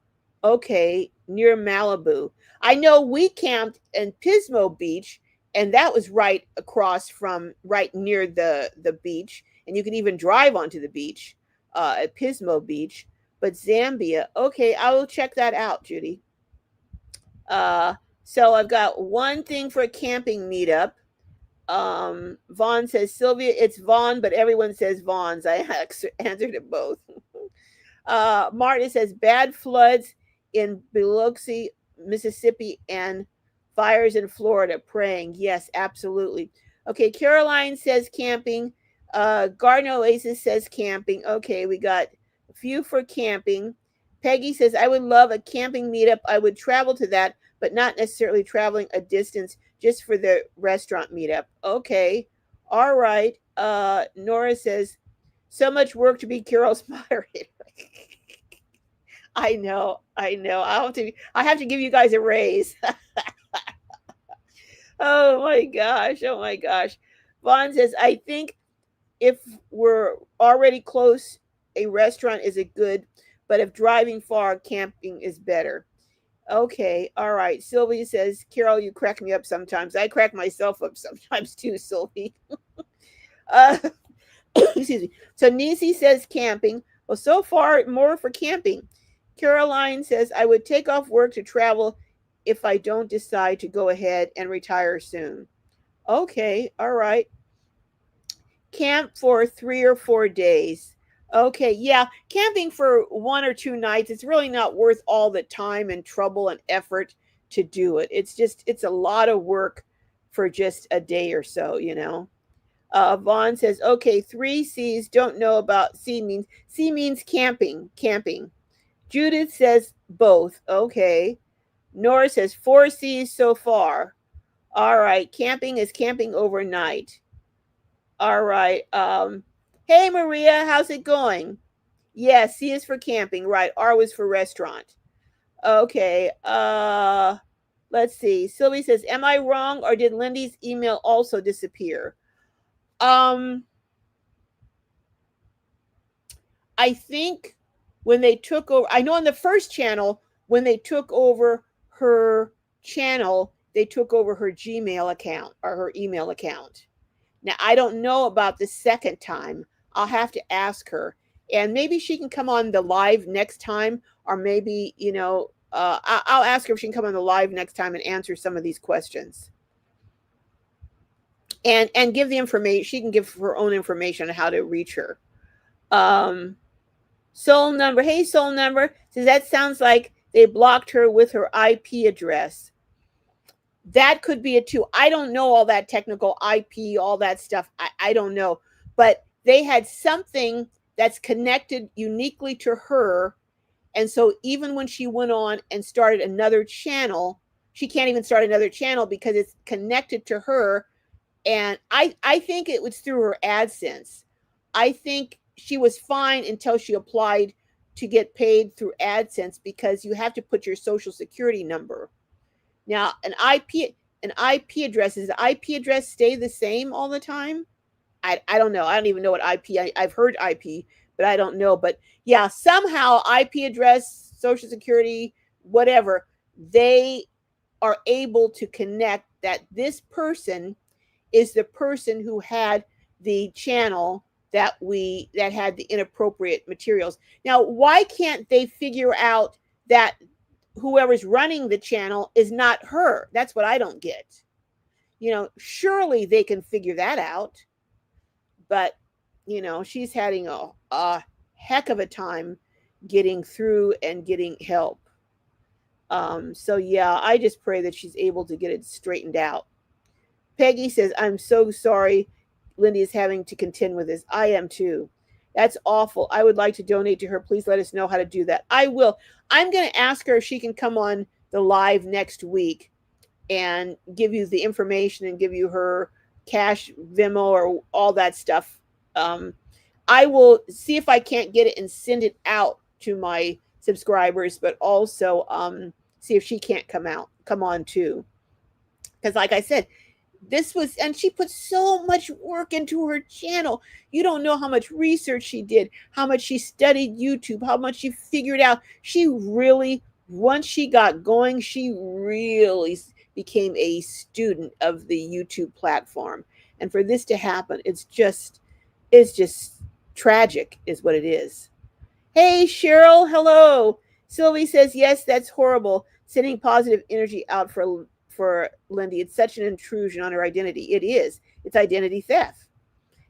Okay, near Malibu. I know we camped in Pismo Beach, and that was right across from right near the beach, and you can even drive onto the beach at Pismo Beach. But Zambia, okay, I will check that out, Judy. Uh, so I've got one thing for a camping meetup. Vaughn says, Sylvia, it's Vaughn, but everyone says Vaughn's. I answered it both. Martin says, bad floods in Biloxi, Mississippi, and fires in Florida. Praying. Yes, absolutely. Okay, Caroline says camping. Garden Oasis says camping. Okay, we got a few for camping. Peggy says, I would love a camping meetup. I would travel to that, but not necessarily traveling a distance, just for the restaurant meetup. Okay. All right. Nora says, so much work to be Carol's moderator. I know. I have to give you guys a raise. Oh my gosh. Oh my gosh. Vaughn says, I think if we're already close, a restaurant is a good, but if driving far, camping is better. Okay, all right. Sylvie says, Carol, you crack me up sometimes. I crack myself up sometimes too, Sylvie. uh, excuse me. So Nisi says camping. Well, so far, more for camping. Caroline says, I would take off work to travel if I don't decide to go ahead and retire soon. Okay, all right. Camp for 3 or 4 days. Okay, yeah, camping for 1 or 2 nights, it's really not worth all the time and trouble and effort to do it. It's a lot of work for just a day or so, you know. Vaughn says, okay, 3 C's, don't know about C means camping. Judith says both. Okay. Nora says 4 C's so far. All right, camping is camping overnight. All right. Hey Maria, how's it going? Yes, C is for camping, right? R was for restaurant. Okay. Let's see. Sylvie says, am I wrong or did Lindy's email also disappear? I think when they took over, I know on the first channel, when they took over her channel, they took over her Gmail account or her email account. Now, I don't know about the second time. I'll have to ask her. And maybe she can come on the live next time, or maybe, I'll ask her if she can come on the live next time and answer some of these questions. And give the information. She can give her own information on how to reach her. Soul Number. Hey, Soul Number. Says that sounds like they blocked her with her IP address. That could be it too. I don't know all that technical IP, all that stuff. I don't know. But they had something that's connected uniquely to her. And so even when she went on and started another channel, she can't even start another channel because it's connected to her. And I think it was through her AdSense. I think she was fine until she applied to get paid through AdSense because you have to put your social security number. Now, an IP address, does the IP address stay the same all the time? I don't know. I don't even know what IP. I've heard IP, but I don't know. But yeah, somehow IP address, social security, whatever, they are able to connect that this person is the person who had the channel that had the inappropriate materials. Now, why can't they figure out that whoever's running the channel is not her? That's what I don't get. Surely they can figure that out. But, she's having a heck of a time getting through and getting help. So yeah, I just pray that she's able to get it straightened out. Peggy says, I'm so sorry Lindy is having to contend with this. I am too. That's awful. I would like to donate to her. Please let us know how to do that. I will. I'm going to ask her if she can come on the live next week and give you the information and give you her cash, Venmo, or all that stuff. Um, I will see if I can't get it and send it out to my subscribers, but also see if she can't come on too. Because, like I said, this was, and she put so much work into her channel. You don't know how much research she did, how much she studied YouTube, how much she figured out. She really, once she got going, she really became a student of the YouTube platform. And for this to happen, it's just tragic, is what it is. Hey, Cheryl, hello. Sylvie says, yes, that's horrible. Sending positive energy out for Lindy. It's such an intrusion on her identity. It is. It's identity theft.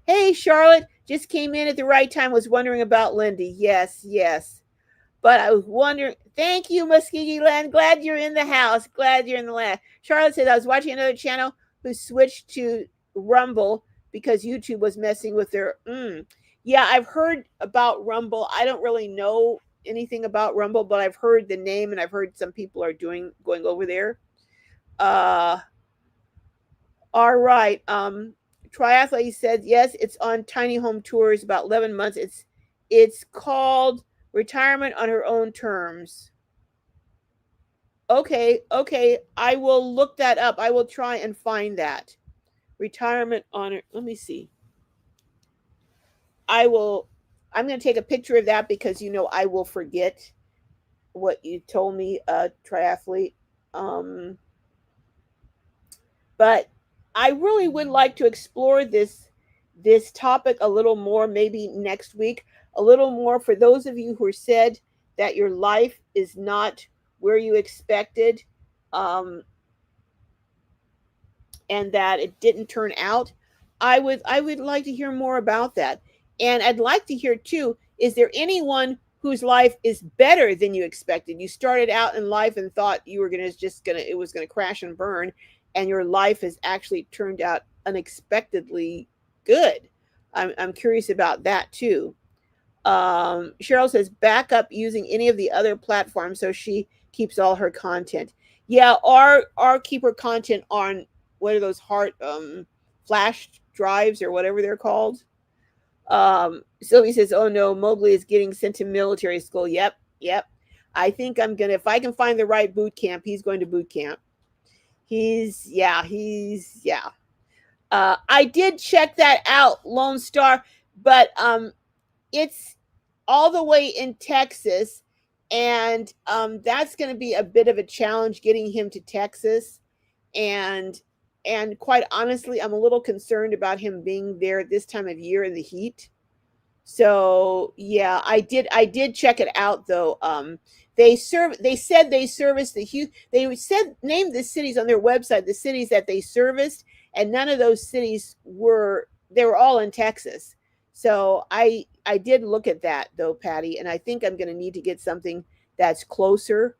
Hey, Charlotte, just came in at the right time, was wondering about Lindy. Yes, yes. But I was wondering, thank you, Muskegee Land. Glad you're in the house. Glad you're in the land. Charlotte said, I was watching another channel who switched to Rumble because YouTube was messing with their. Yeah, I've heard about Rumble. I don't really know anything about Rumble, but I've heard the name and I've heard some people are going over there. All right. Triathlete said, yes, it's on Tiny Home Tours, about 11 months. It's called Retirement on Her Own Terms. Okay. I will look that up. I will try and find that. Retirement on her. Let me see. I'm going to take a picture of that because, I will forget what you told me, triathlete. But I really would like to explore this topic a little more, maybe next week, a little more for those of you who said that your life is not where you expected, and that it didn't turn out. I would like to hear more about that. And I'd like to hear too, is there anyone whose life is better than you expected? You started out in life and thought you were it was gonna crash and burn, and your life has actually turned out unexpectedly good. I'm curious about that too. Cheryl says back up using any of the other platforms so she keeps all her content. Yeah, our keep her content on, what are those, heart flash drives or whatever they're called. Sylvie says, oh no, Mowgli is getting sent to military school. Yep. I think if I can find the right boot camp, he's going to boot camp. He's I did check that out, Lone Star, but it's all the way in Texas, and that's going to be a bit of a challenge getting him to Texas, and quite honestly, I'm a little concerned about him being there at this time of year in the heat. So yeah, I did check it out though. They said they serviced they said named the cities on their website, the cities that they serviced, and none of those cities they were all in Texas. So I did look at that though, Patty, and I think I'm going to need to get something that's closer.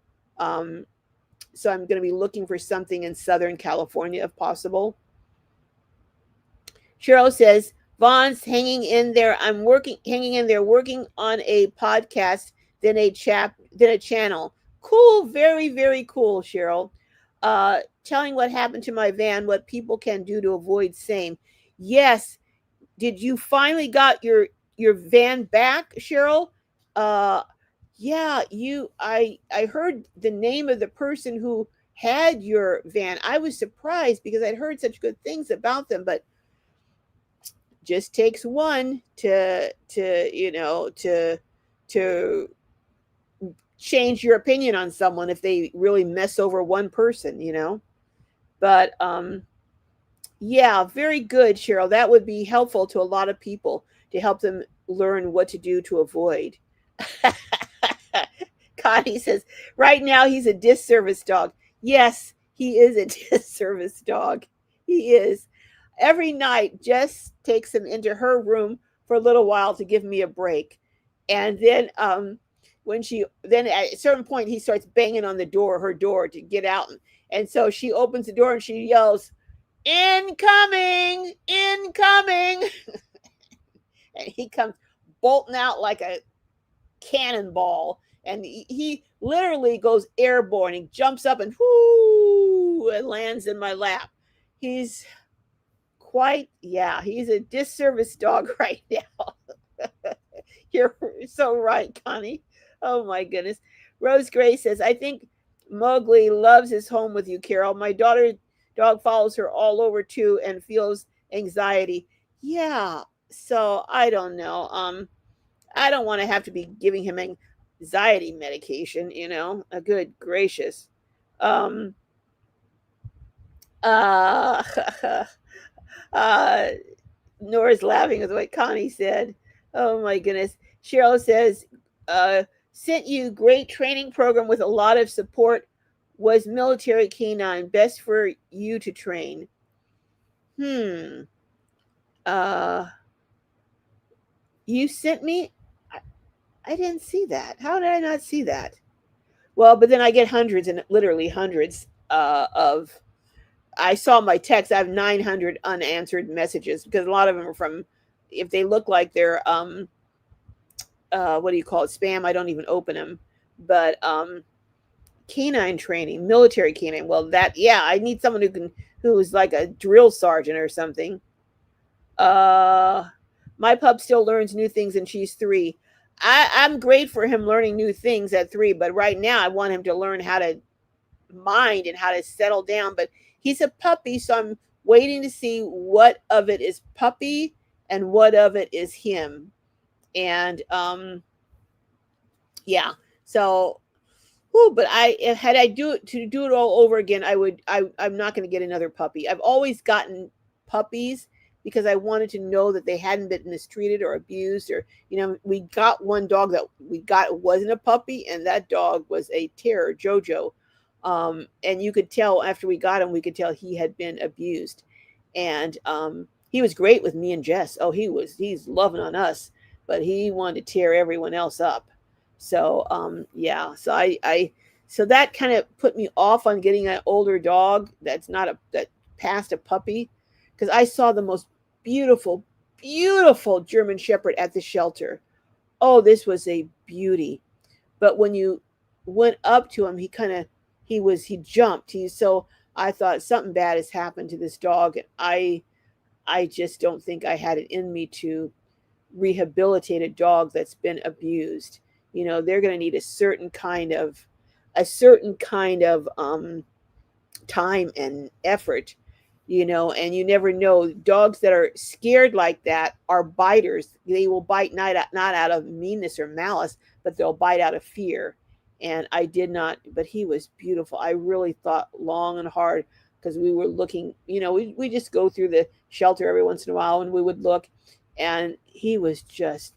So I'm going to be looking for something in Southern California if possible. Cheryl says, Vaughn's hanging in there. Hanging in there, working on a podcast, then a channel. Cool, very, very cool, Cheryl. Telling what happened to my van, what people can do to avoid same. Yes. Did you finally got your van back, Cheryl? Yeah, I heard the name of the person who had your van. I was surprised because I'd heard such good things about them, but just takes one to change your opinion on someone if they really mess over one person. But yeah, very good, Cheryl. That would be helpful to a lot of people to help them learn what to do to avoid. Connie says, right now he's a disservice dog. Yes, he is a disservice dog. He is. Every night, Jess takes him into her room for a little while to give me a break. And then then at a certain point, he starts banging on her door to get out. And so she opens the door and she yells, incoming. And he comes bolting out like a cannonball, and he literally goes airborne. He jumps up and whoo, and lands in my lap. He's he's a disservice dog right now. You're so right, Connie. Oh my goodness. Rose Gray says, I think Mowgli loves his home with you, Carol. My daughter dog follows her all over too and feels anxiety. Yeah. So I don't know. I don't want to have to be giving him anxiety medication, you know. A good gracious. Um uh uh Nora's laughing at what Connie said. Oh my goodness. Cheryl says, sent you great training program with a lot of support. Was military canine best for you to train? Hmm. Uh, you sent me. I didn't see that. How did I not see that? Well, but then I get hundreds and literally hundreds of. I saw my text. I have 900 unanswered messages because a lot of them are from. If they look like they're what do you call it, spam, I don't even open them. But canine training, military canine. Well, that yeah, I need someone who's like a drill sergeant or something. Uh, my pup still learns new things, and she's 3. I'm great for him learning new things at 3, but right now I want him to learn how to mind and how to settle down. But he's a puppy, so I'm waiting to see what of it is puppy and what of it is him. And yeah, so but I had I do it to do it all over again, I'm not going to get another puppy. I've always gotten puppies because I wanted to know that they hadn't been mistreated or abused, or we got one dog that we got wasn't a puppy, and that dog was a terror, Jojo. And you could tell after we got him, we could tell he had been abused. And he was great with me and Jess. Oh, he's loving on us, but he wanted to tear everyone else up. So yeah, so so that kind of put me off on getting an older dog that past a puppy, because I saw the most beautiful, beautiful German Shepherd at the shelter. Oh, this was a beauty. But when you went up to him, he jumped. So I thought something bad has happened to this dog, and I just don't think I had it in me to rehabilitate a dog that's been abused. They're going to need a certain kind of time and effort, and you never know. Dogs that are scared like that are biters. They will bite not out of meanness or malice, but they'll bite out of fear. And I did not, but he was beautiful. I really thought long and hard, because we were looking, we just go through the shelter every once in a while, and we would look, and he was just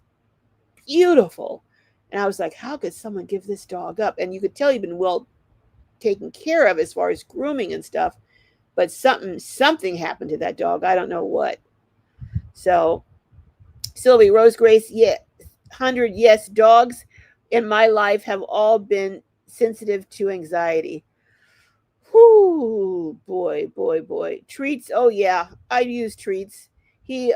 beautiful. And I was like, how could someone give this dog up? And you could tell he'd been well taken care of as far as grooming and stuff, but something happened to that dog. I don't know what. So Sylvie Rose Grace, yeah, 100 yes. Dogs in my life have all been sensitive to anxiety. Whoo, boy, boy, boy. Treats, oh yeah, I use treats. He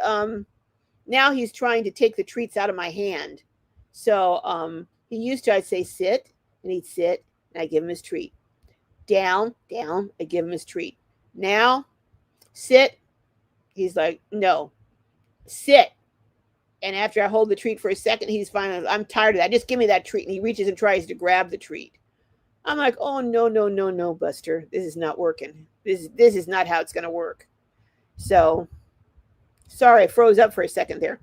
now he's trying to take the treats out of my hand. So he used to, I'd say sit, and he'd sit, and I give him his treat. Down, down, I give him his treat. Now, sit. He's like, no, sit. And after I hold the treat for a second, he's fine. I'm tired of that. Just give me that treat. And he reaches and tries to grab the treat. I'm like, oh, no, no, no, no, Buster. This is not working. This is not how it's going to work. So, sorry, I froze up for a second there.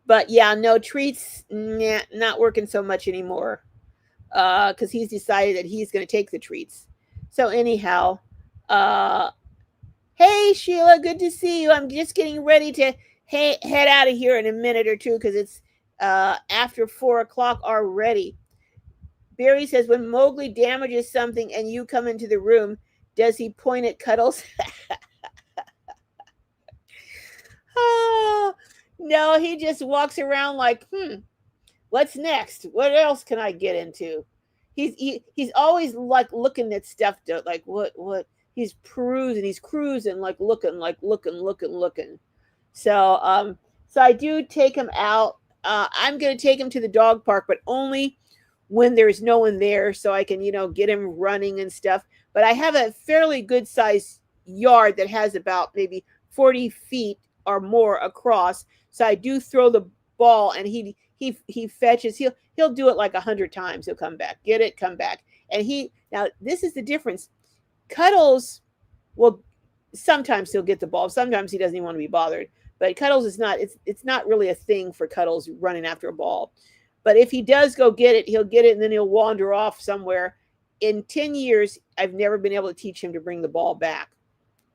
But yeah, no, treats, nah, not working so much anymore. Because he's decided that he's going to take the treats. So anyhow, hey Sheila, good to see you. I'm just getting ready to head out of here in a minute or two, because it's after 4 o'clock already. Barry says, when Mowgli damages something and you come into the room, does he point at Cuddles? Oh, no, he just walks around like, what's next? What else can I get into? He's always like looking at stuff to, like what he's perusing, he's cruising, like looking. So so I do take him out I'm going to take him to the dog park, but only when there's no one there, so I can, get him running and stuff. But I have a fairly good sized yard that has about maybe 40 feet or more across. So I do throw the ball, and he fetches. He'll do it like 100 times. He'll come back, get it, come back, and now this is the difference. Cuddles will sometimes he'll get the ball. Sometimes he doesn't even want to be bothered. But Cuddles is not. It's not really a thing for Cuddles running after a ball. But if he does go get it, he'll get it, and then he'll wander off somewhere. In 10 years, I've never been able to teach him to bring the ball back.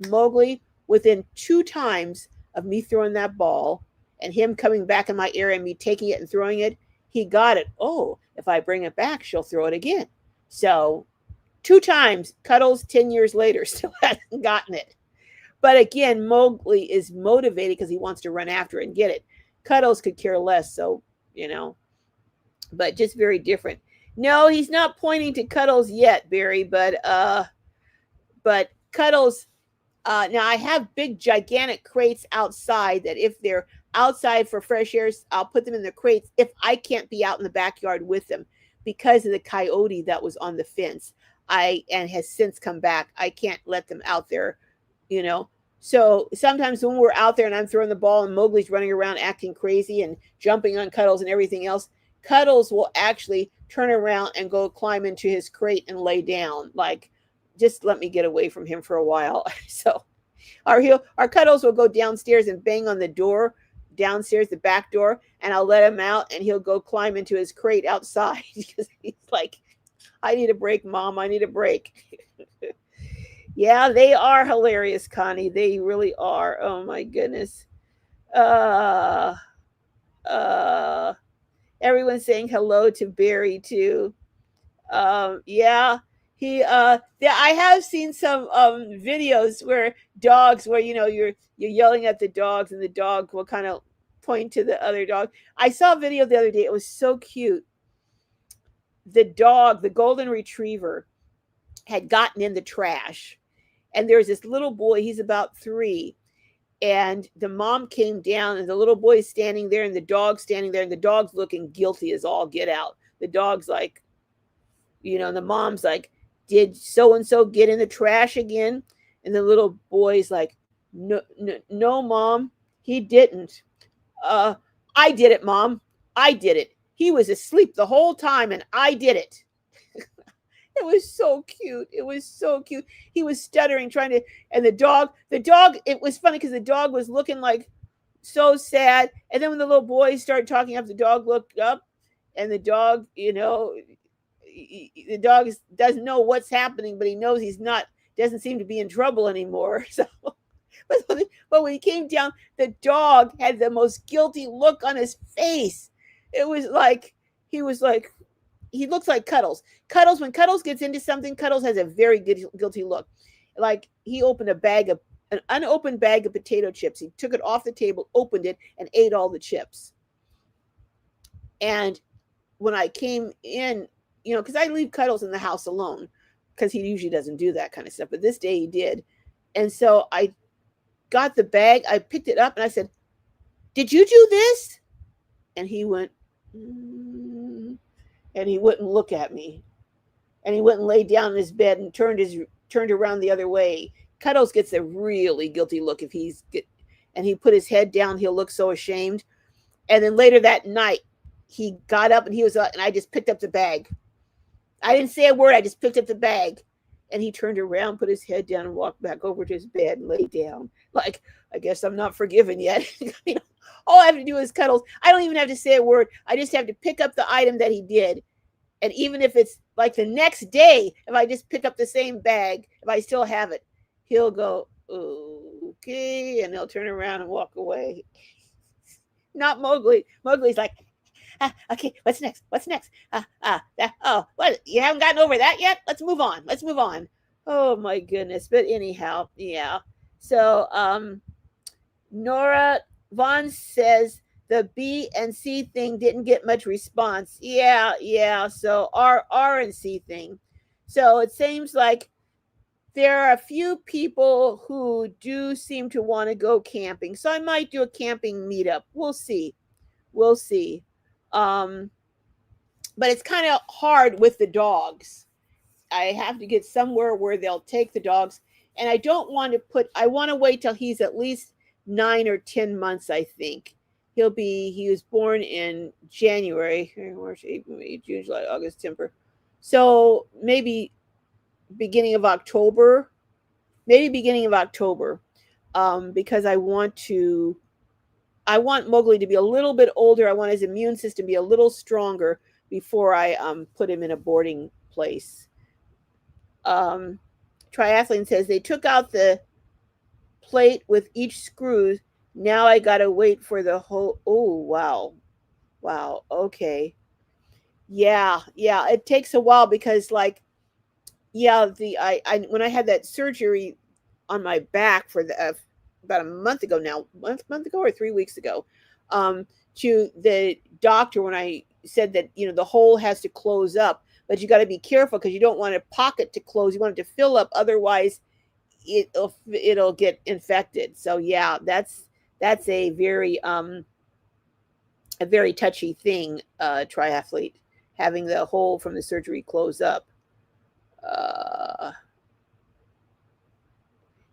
Mowgli, within 2 times of me throwing that ball and him coming back in my area and me taking it and throwing it, he got it. Oh, if I bring it back, she'll throw it again. So 2 times, Cuddles 10 years later still hasn't gotten it. But again, Mowgli is motivated because he wants to run after it and get it. Cuddles could care less, so, but just very different. No, he's not pointing to Cuddles yet, Barry, but Cuddles, now I have big gigantic crates outside that if they're outside for fresh air, I'll put them in the crates if I can't be out in the backyard with them because of the coyote that was on the fence. And has since come back. I can't let them out there, So sometimes when we're out there and I'm throwing the ball and Mowgli's running around acting crazy and jumping on Cuddles and everything else, Cuddles will actually turn around and go climb into his crate and lay down. Like, just let me get away from him for a while. So our Cuddles will go downstairs and bang on the door downstairs, the back door, and I'll let him out and he'll go climb into his crate outside because he's like, I need a break, Mom. I need a break. Yeah, they are hilarious, Connie. They really are. Oh my goodness. Everyone's saying hello to Barry too. Yeah. I have seen some videos where dogs, where you're yelling at the dogs and the dog will kind of point to the other dog. I saw a video the other day. It was so cute. The dog, the golden retriever, had gotten in the trash. And there's this little boy, he's about 3. And the mom came down and the little boy is standing there and the dog's standing there and the dog's looking guilty as all get out. The dog's like, and the mom's like, did so-and-so get in the trash again? And the little boy's like, no, Mom, he didn't. I did it, Mom. I did it. He was asleep the whole time and I did it. It was so cute. It was so cute. He was stuttering, trying to, and the dog, it was funny because the dog was looking like so sad. And then when the little boy started talking up, the dog looked up and the dog, the dog doesn't know what's happening, but he knows doesn't seem to be in trouble anymore. So, but when he came down, the dog had the most guilty look on his face. It was like, he looks like Cuddles. When Cuddles gets into something, Cuddles has a very good guilty look. Like he opened an unopened bag of potato chips. He took it off the table, opened it, and ate all the chips. And when I came in, because I leave Cuddles in the house alone, because he usually doesn't do that kind of stuff. But this day he did. And so I got the bag, I picked it up, and I said, did you do this? And he went, and he wouldn't look at me. And he wouldn't lay down in his bed and turned around the other way. Cuddles gets a really guilty look if and he put his head down, he'll look so ashamed. And then later that night, he got up and he was and I just picked up the bag. I didn't say a word, I just picked up the bag. And he turned around, put his head down and walked back over to his bed and lay down. Like, I guess I'm not forgiven yet. All I have to do is Cuddles. I don't even have to say a word. I just have to pick up the item that he did. And even if it's like the next day, if I just pick up the same bag, if I still have it, he'll go, okay, and he'll turn around and walk away. Not Mowgli. Mowgli's like, okay, what's next? What? You haven't gotten over that yet? Let's move on. Oh my goodness. But anyhow, yeah. So, Nora Vaughn says the B and C thing didn't get much response. Yeah. So R and C thing. So it seems like there are a few people who do seem to want to go camping. So I might do a camping meetup. We'll see. We'll see. Um, but it's kind of hard with the dogs. I have to get somewhere where they'll take the dogs. And I don't want to I want to wait till he's at least 9 or 10 months, I think. He was born in January, March, April, May, June, July, August, September. So beginning of October, maybe beginning of October, because I want Mowgli to be a little bit older. I want his immune system to be a little stronger before I put him in a boarding place. um, Triathlete says they took out the plate with each screw. Now I gotta wait for the whole. Oh wow, wow. Okay, yeah, yeah. It takes a while because yeah, I when I had that surgery on my back for the about a month ago now, month ago or 3 weeks ago, um, to the doctor when I said that the hole has to close up, but you got to be careful because you don't want a pocket to close. You want it to fill up, otherwise it'll get infected. So yeah, that's a very touchy thing. Triathlete having the hole from the surgery close up. Uh,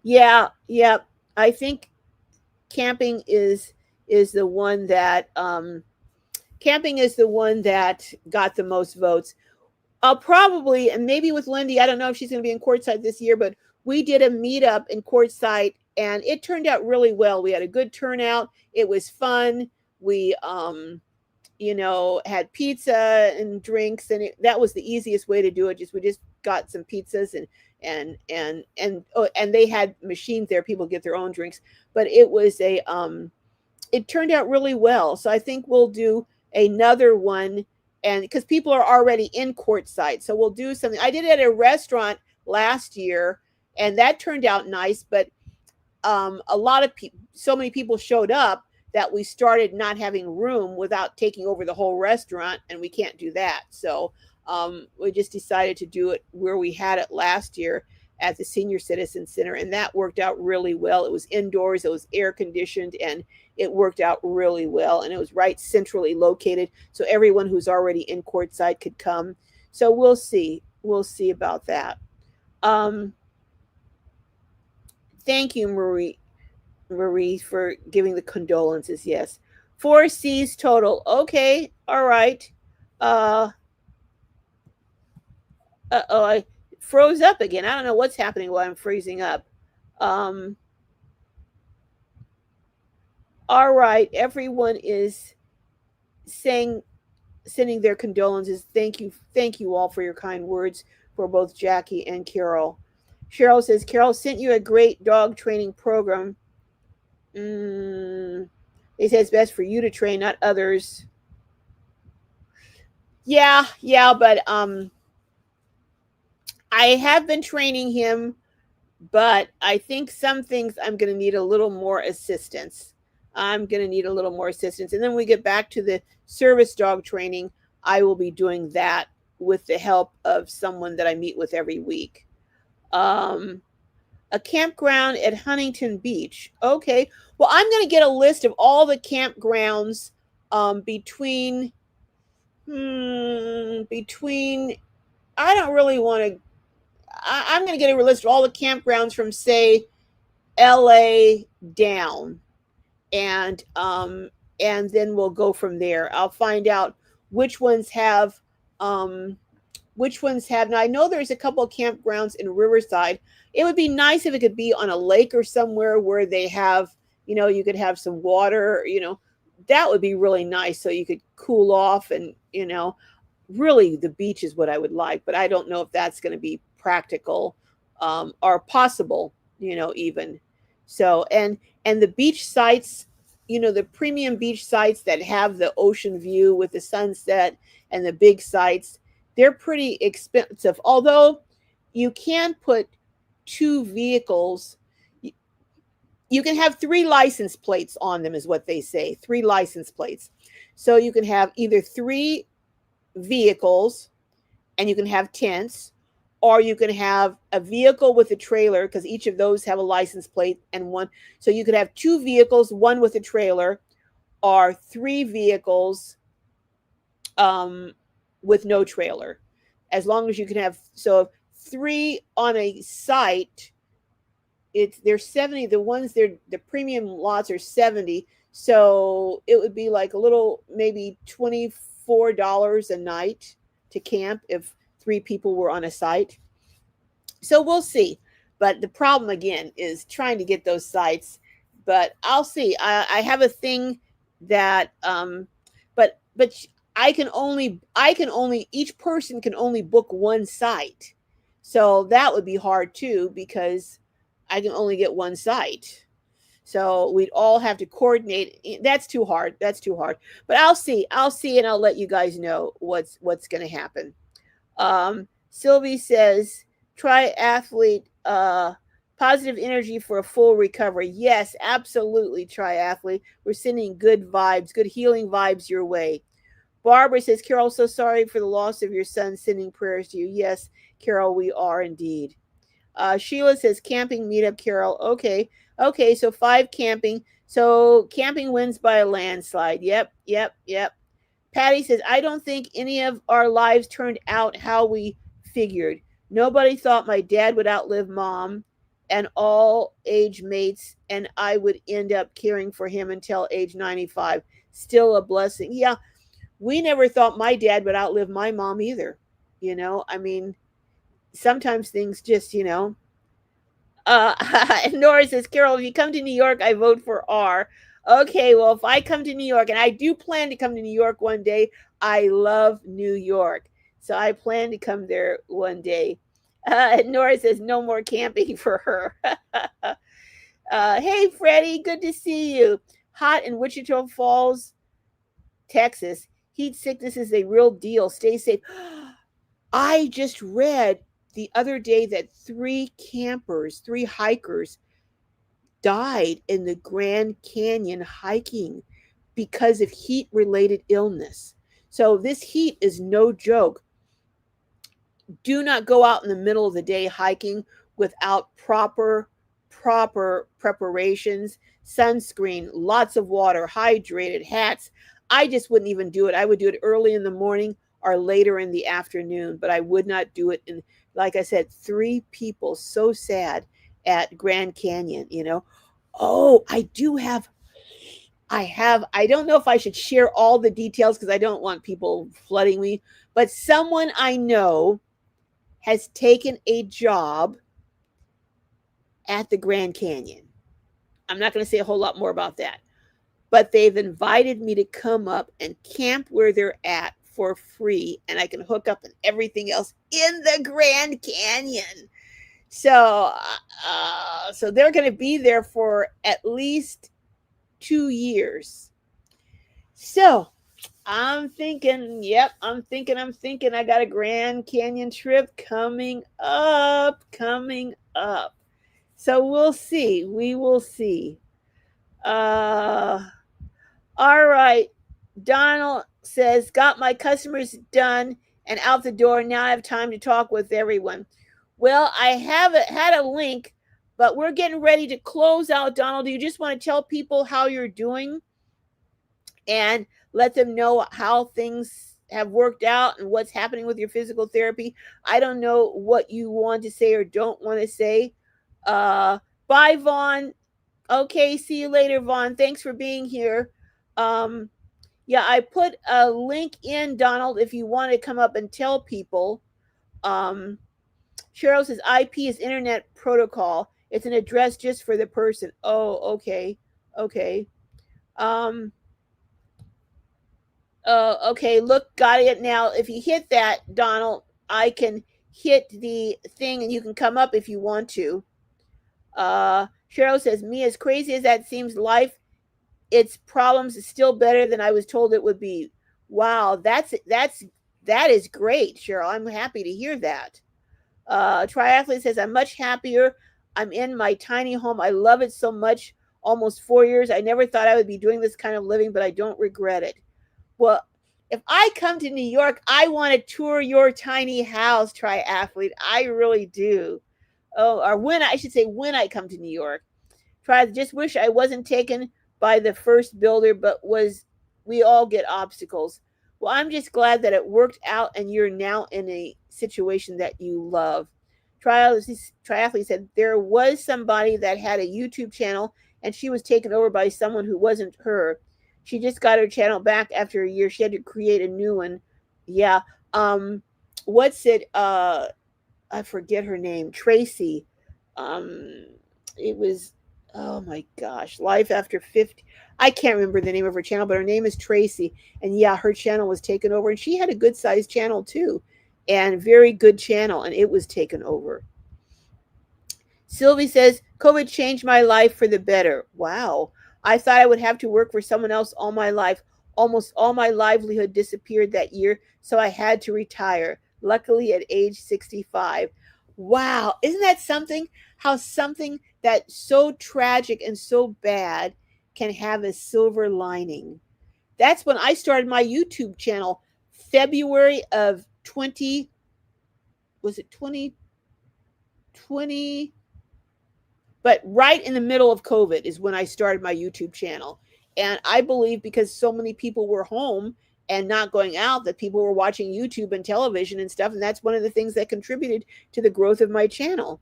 yeah, yeah. I think camping is the one that got the most votes. I'll probably, and maybe with Lindy, I don't know if she's going to be in Quartzsite this year, but we did a meetup in Quartzsite and it turned out really well. We had a good turnout. It was fun. We, had pizza and drinks, and that was the easiest way to do it. We just got some pizzas and they had machines there. People get their own drinks, but it turned out really well. So I think we'll do another one, and because people are already in Quartzsite, so we'll do something. I did it at a restaurant last year, and that turned out nice. But a lot of people, so many people showed up that we started not having room without taking over the whole restaurant, and we can't do that. So we just decided to do it where we had it last year at the Senior Citizen Center, and that worked out really well. It was indoors, it was air conditioned, and it worked out really well. And it was right centrally located, so everyone who's already in Quartzsite could come. So we'll see. We'll see about that. Um, Thank you, Marie, for giving the condolences. Yes, 4 C's total. Okay, all right. Uh, oh, I froze up again. I don't know what's happening while I'm freezing up. Um, all right, everyone is saying, sending their condolences. Thank you all for your kind words for both Jackie and Carol. Cheryl says Carol sent you a great dog training program. They say it's best for you to train, not others. Yeah, yeah, but I have been training him, but I think some things I'm going to need a little more assistance. I'm going to need a little more assistance. And then we get back to the service dog training. I will be doing that with the help of someone that I meet with every week. A campground at Huntington Beach. Okay. Well, I'm going to get a list of all the campgrounds between I don't really want to. I'm going to get a list of all the campgrounds from, say, LA down, and then we'll go from there. I'll find out which ones have now. I know there's a couple of campgrounds in Riverside. It would be nice if it could be on a lake or somewhere where they have, you could have some water, that would be really nice, so you could cool off. And really the beach is what I would like, but I don't know if that's going to be practical or possible, even. So, and the beach sites, the premium beach sites that have the ocean view with the sunset and the big sites, they're pretty expensive. Although you can put 2 vehicles, you can have 3 license plates on them, is what they say. 3 license plates. So you can have either 3 vehicles and you can have tents, or you can have a vehicle with a trailer, because each of those have a license plate and one. So you could have 2 vehicles, one with a trailer, are 3 vehicles with no trailer. As long as you can have, so 3 on a site, they're 70. The ones the premium lots are 70. So it would be like a little, maybe $24 a night to camp if 3 people were on a site. So we'll see. But the problem again is trying to get those sites. But I'll see. I have a thing that but I can only each person can only book one site. So that would be hard too, because I can only get one site. So we'd all have to coordinate. That's too hard. That's too hard. But I'll see. I'll see, and I'll let you guys know what's going to happen. Sylvie says, triathlete, positive energy for a full recovery. Yes, absolutely, triathlete. We're sending good vibes, good healing vibes your way. Barbara says, Carol, so sorry for the loss of your son, sending prayers to you. Yes, Carol, we are indeed. Sheila says, camping meetup, Carol. Okay. Okay, so 5 camping. So camping wins by a landslide. Yep, yep, yep. Patty says, I don't think any of our lives turned out how we figured. Nobody thought my dad would outlive mom and all age mates, and I would end up caring for him until age 95. Still a blessing. Yeah, we never thought my dad would outlive my mom either. I mean, sometimes things just, Nora says, Carol, if you come to New York, I vote for R. Okay, well, if I come to New York, and I do plan to come to New York one day, I love New York. So I plan to come there one day. Nora says, no more camping for her. Hey, Freddie, good to see you. Hot in Wichita Falls, Texas. Heat sickness is a real deal. Stay safe. I just read the other day that 3 hikers died in the Grand Canyon hiking because of heat related illness. So this heat is no joke. Do not go out in the middle of the day hiking without proper preparations, sunscreen, lots of water, hydrated, hats. I just wouldn't even do it. I would do it early in the morning or later in the afternoon, but I would not do it in, like I said, 3 people, so sad, at Grand Canyon. Oh, I don't know if I should share all the details because I don't want people flooding me, but someone I know has taken a job at the Grand Canyon. I'm not going to say a whole lot more about that, but they've invited me to come up and camp where they're at for free, and I can hook up and everything else in the Grand Canyon. So they're going to be there for at least 2 years. So I'm thinking, I'm thinking I got a Grand Canyon trip coming up. So we'll see. We will see. All right. Donald says, got my customers done and out the door. Now I have time to talk with everyone. Well, I had a link, but we're getting ready to close out. Donald, do you just want to tell people how you're doing and let them know how things have worked out and what's happening with your physical therapy? I don't know what you want to say or don't want to say. Bye, Vaughn. Okay, see you later, Vaughn. Thanks for being here. Yeah, I put a link in, Donald, if you want to come up and tell people. Cheryl says IP is Internet Protocol. It's an address just for the person. Oh, okay. Okay. Okay, look, got it now. If you hit that, Donald, I can hit the thing and you can come up if you want to. Cheryl says, me, as crazy as that seems, life, its problems is still better than I was told it would be. Wow, that is great, Cheryl. I'm happy to hear that. Triathlete says, I'm much happier. I'm in my tiny home. I love it so much. Almost 4 years. I never thought I would be doing this kind of living, but I don't regret it. Well, if I come to New York, I want to tour your tiny house, Triathlete. I really do. Oh, or when I should say when I come to New York. Just wish I wasn't taken by the first builder, but we all get obstacles. Well, I'm just glad that it worked out and you're now in a situation that you love. Triathlete said there was somebody that had a YouTube channel and she was taken over by someone who wasn't her. She just got her channel back after a year. She had to create a new one. Yeah. Um, what's it? I forget her name. Tracy. Um, it was, oh my gosh, Life After 50. I can't remember the name of her channel, but her name is Tracy. And yeah, her channel was taken over, and she had a good sized channel too, and very good channel, and it was taken over. Sylvie says, COVID changed my life for the better. Wow. I thought I would have to work for someone else all my life. Almost all my livelihood disappeared that year, so I had to retire, luckily at age 65. Wow. Isn't that something? How something that's so tragic and so bad can have a silver lining. That's when I started my YouTube channel, February of 20, was it 2020? But right in the middle of COVID is when I started my YouTube channel. And I believe because so many people were home and not going out, that people were watching YouTube and television and stuff. And that's one of the things that contributed to the growth of my channel,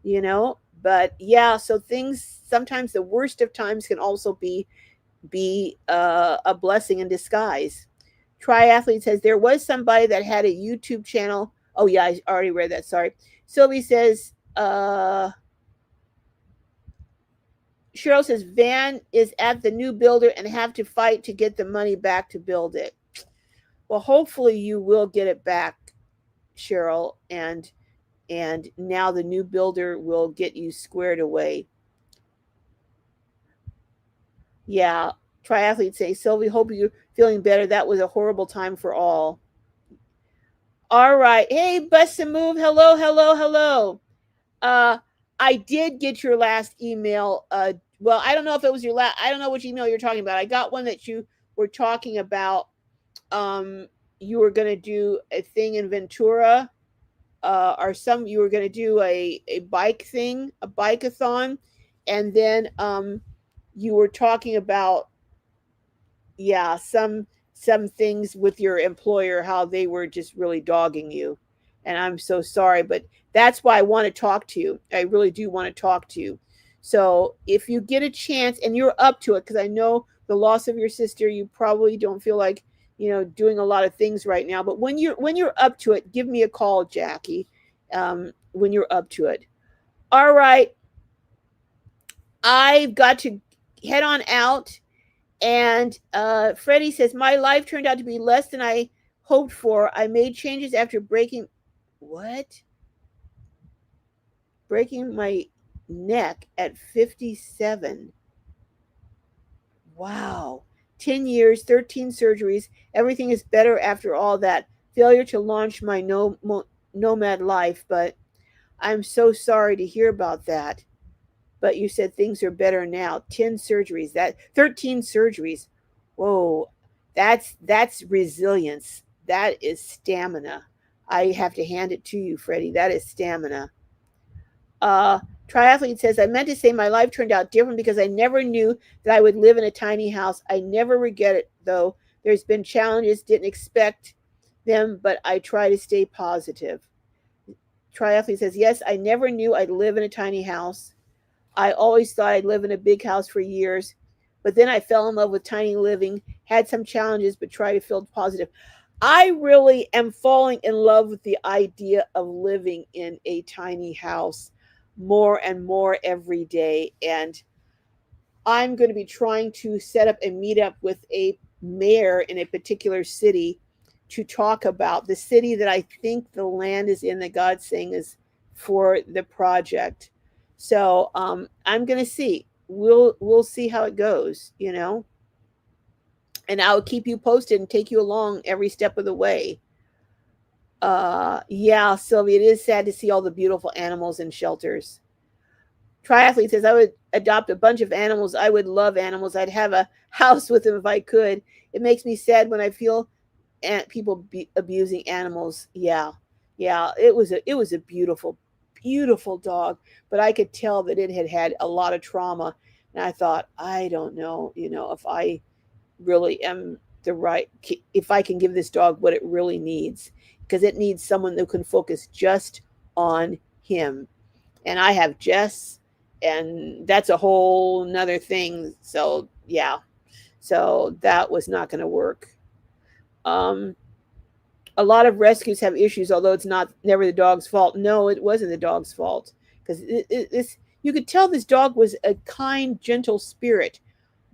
you know. But yeah, so things, sometimes the worst of times can also be a blessing in disguise. Triathlete says there was somebody that had a YouTube channel. Oh yeah, I already read that. Sorry. Sylvie says, Cheryl says Van is at the new builder and have to fight to get the money back to build it. Well, hopefully you will get it back, Cheryl, and now the new builder will get you squared away. Yeah, triathletes say, Sylvie, hope you're feeling better. That was a horrible time for all. All right. Hey, Bust a Move. Hello, hello, hello. I did get your last email. Well, I don't know if it was your last. I don't know which email you're talking about. I got one that you were talking about. You were going to do a thing in Ventura, or you were going to do a bike thing, a bike-a-thon, and then you were talking about, yeah, some things with your employer, how they were just really dogging you. And I'm so sorry, but that's why I want to talk to you. I really do want to talk to you. So if you get a chance and you're up to it, because I know the loss of your sister, you probably don't feel like, doing a lot of things right now. But when you're up to it, give me a call, Jackie. When you're up to it. All right. I've got to head on out. And Freddie says, my life turned out to be less than I hoped for. I made changes after breaking my neck at 57. Wow. 10 years, 13 surgeries. Everything is better after all that. Failure to launch my nomad life, but I'm so sorry to hear about that. But you said things are better now. 10 surgeries, 13 surgeries. Whoa, that's resilience. That is stamina. I have to hand it to you, Freddie. That is stamina. Triathlete says, I meant to say my life turned out different because I never knew that I would live in a tiny house. I never regret it, though. There's been challenges, didn't expect them, but I try to stay positive. Triathlete says, yes, I never knew I'd live in a tiny house. I always thought I'd live in a big house for years, but then I fell in love with tiny living, had some challenges, but tried to feel positive. I really am falling in love with the idea of living in a tiny house more and more every day. And I'm going to be trying to set up a meetup with a mayor in a particular city to talk about the city that I think the land is in that God's saying is for the project. So I'm going to see. We'll see how it goes, and I'll keep you posted and take you along every step of the way. Yeah, Sylvia, it is sad to see all the beautiful animals in shelters. Triathlete says, I would adopt a bunch of animals. I would love animals. I'd have a house with them if I could. It makes me sad when I feel people abusing animals. Yeah. It was a beautiful dog, but I could tell that it had a lot of trauma. And I thought, I don't know, if I really am the right, if I can give this dog what it really needs, because it needs someone that can focus just on him. And I have Jess, and that's a whole nother thing. So yeah, so that was not going to work. Um, a lot of rescues have issues, although it's not never the dog's fault. No, it wasn't the dog's fault, because this, you could tell this dog was a kind, gentle spirit,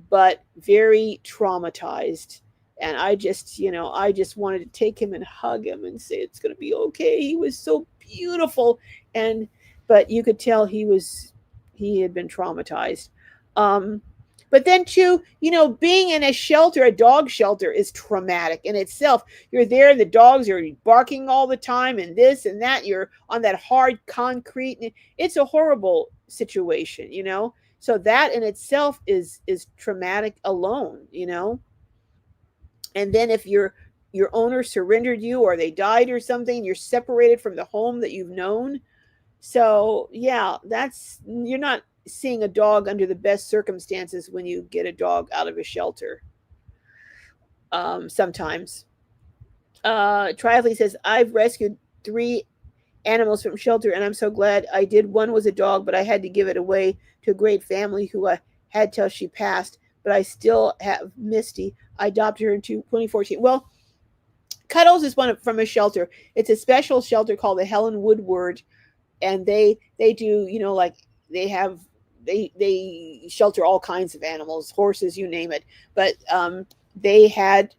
but very traumatized. And I just wanted to take him and hug him and say it's going to be okay. He was so beautiful, and but you could tell he had been traumatized. Um, but then too, being in a shelter, a dog shelter, is traumatic in itself. You're there, the dogs are barking all the time, and this and that. You're on that hard concrete, and it's a horrible situation. So that in itself is traumatic alone. And then if your owner surrendered you, or they died or something, you're separated from the home that you've known. So yeah, that's you're not seeing a dog under the best circumstances when you get a dog out of a shelter. Sometimes Triathlete says, I've rescued 3 animals from shelter, and I'm so glad I did. One was a dog, but I had to give it away to a great family who I had till she passed. But I still have Misty. I adopted her in 2014. Well, Cuddles is one from a shelter. It's a special shelter called the Helen Woodward, and they do, like, they have they shelter all kinds of animals, horses, you name it. But they had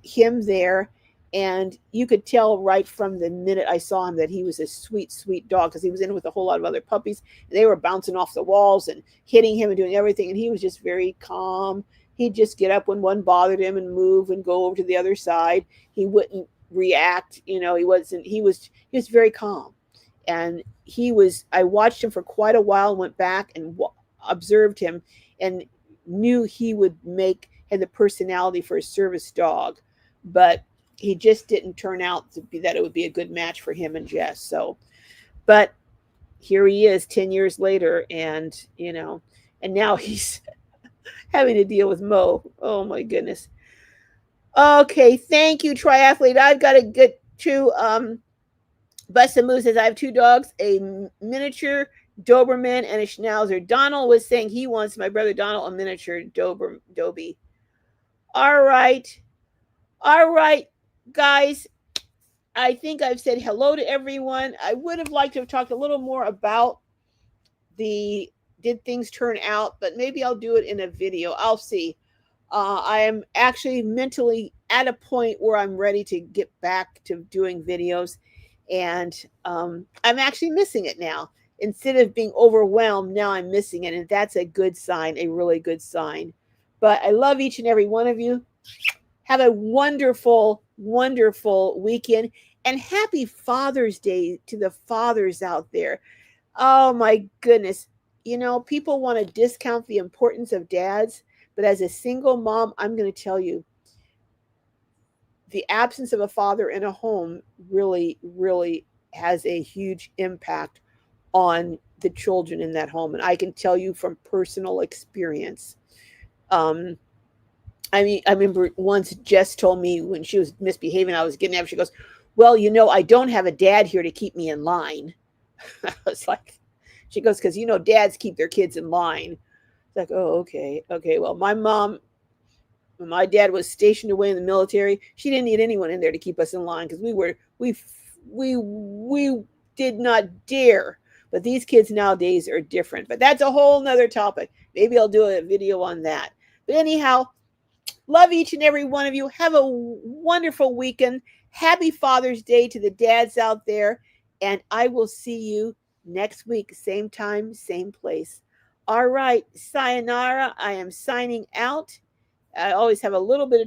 him there, and you could tell right from the minute I saw him that he was a sweet, sweet dog, because he was in with a whole lot of other puppies, and they were bouncing off the walls and hitting him and doing everything, and he was just very calm. He'd just get up when one bothered him and move and go over to the other side. He wouldn't react. He was very calm. And I watched him for quite a while, went back and observed him, and knew he would had the personality for a service dog, but he just didn't turn out to be that it would be a good match for him and Jess. So, but here he is 10 years later, and now he's having to deal with Mo. Oh my goodness. Okay, thank you, Triathlete. I've got to get to Busta Moose says, I have 2 dogs, a miniature Doberman and a Schnauzer. Donald was saying he wants my brother Donald a miniature Dobie. All right. All right, guys. I think I've said hello to everyone. I would have liked to have talked a little more about did things turn out, but maybe I'll do it in a video. I'll see. I am actually mentally at a point where I'm ready to get back to doing videos, and I'm actually missing it now. Instead of being overwhelmed, now I'm missing it, and that's a good sign, a really good sign. But I love each and every one of you. Have a wonderful, wonderful weekend, and happy Father's Day to the fathers out there. Oh my goodness. People want to discount the importance of dads, but as a single mom, I'm going to tell you, the absence of a father in a home really, really has a huge impact on the children in that home. And I can tell you from personal experience. I remember once Jess told me when she was misbehaving, I was getting up. She goes, well, I don't have a dad here to keep me in line. I was like, she goes, because, dads keep their kids in line. It's like, oh, okay. Okay. Well, my mom, when my dad was stationed away in the military, she didn't need anyone in there to keep us in line, because we did not dare. But these kids nowadays are different. But that's a whole nother topic. Maybe I'll do a video on that. But anyhow, love each and every one of you. Have a wonderful weekend. Happy Father's Day to the dads out there. And I will see you next week, same time, same place. All right. Sayonara. I am signing out. I always have a little bit of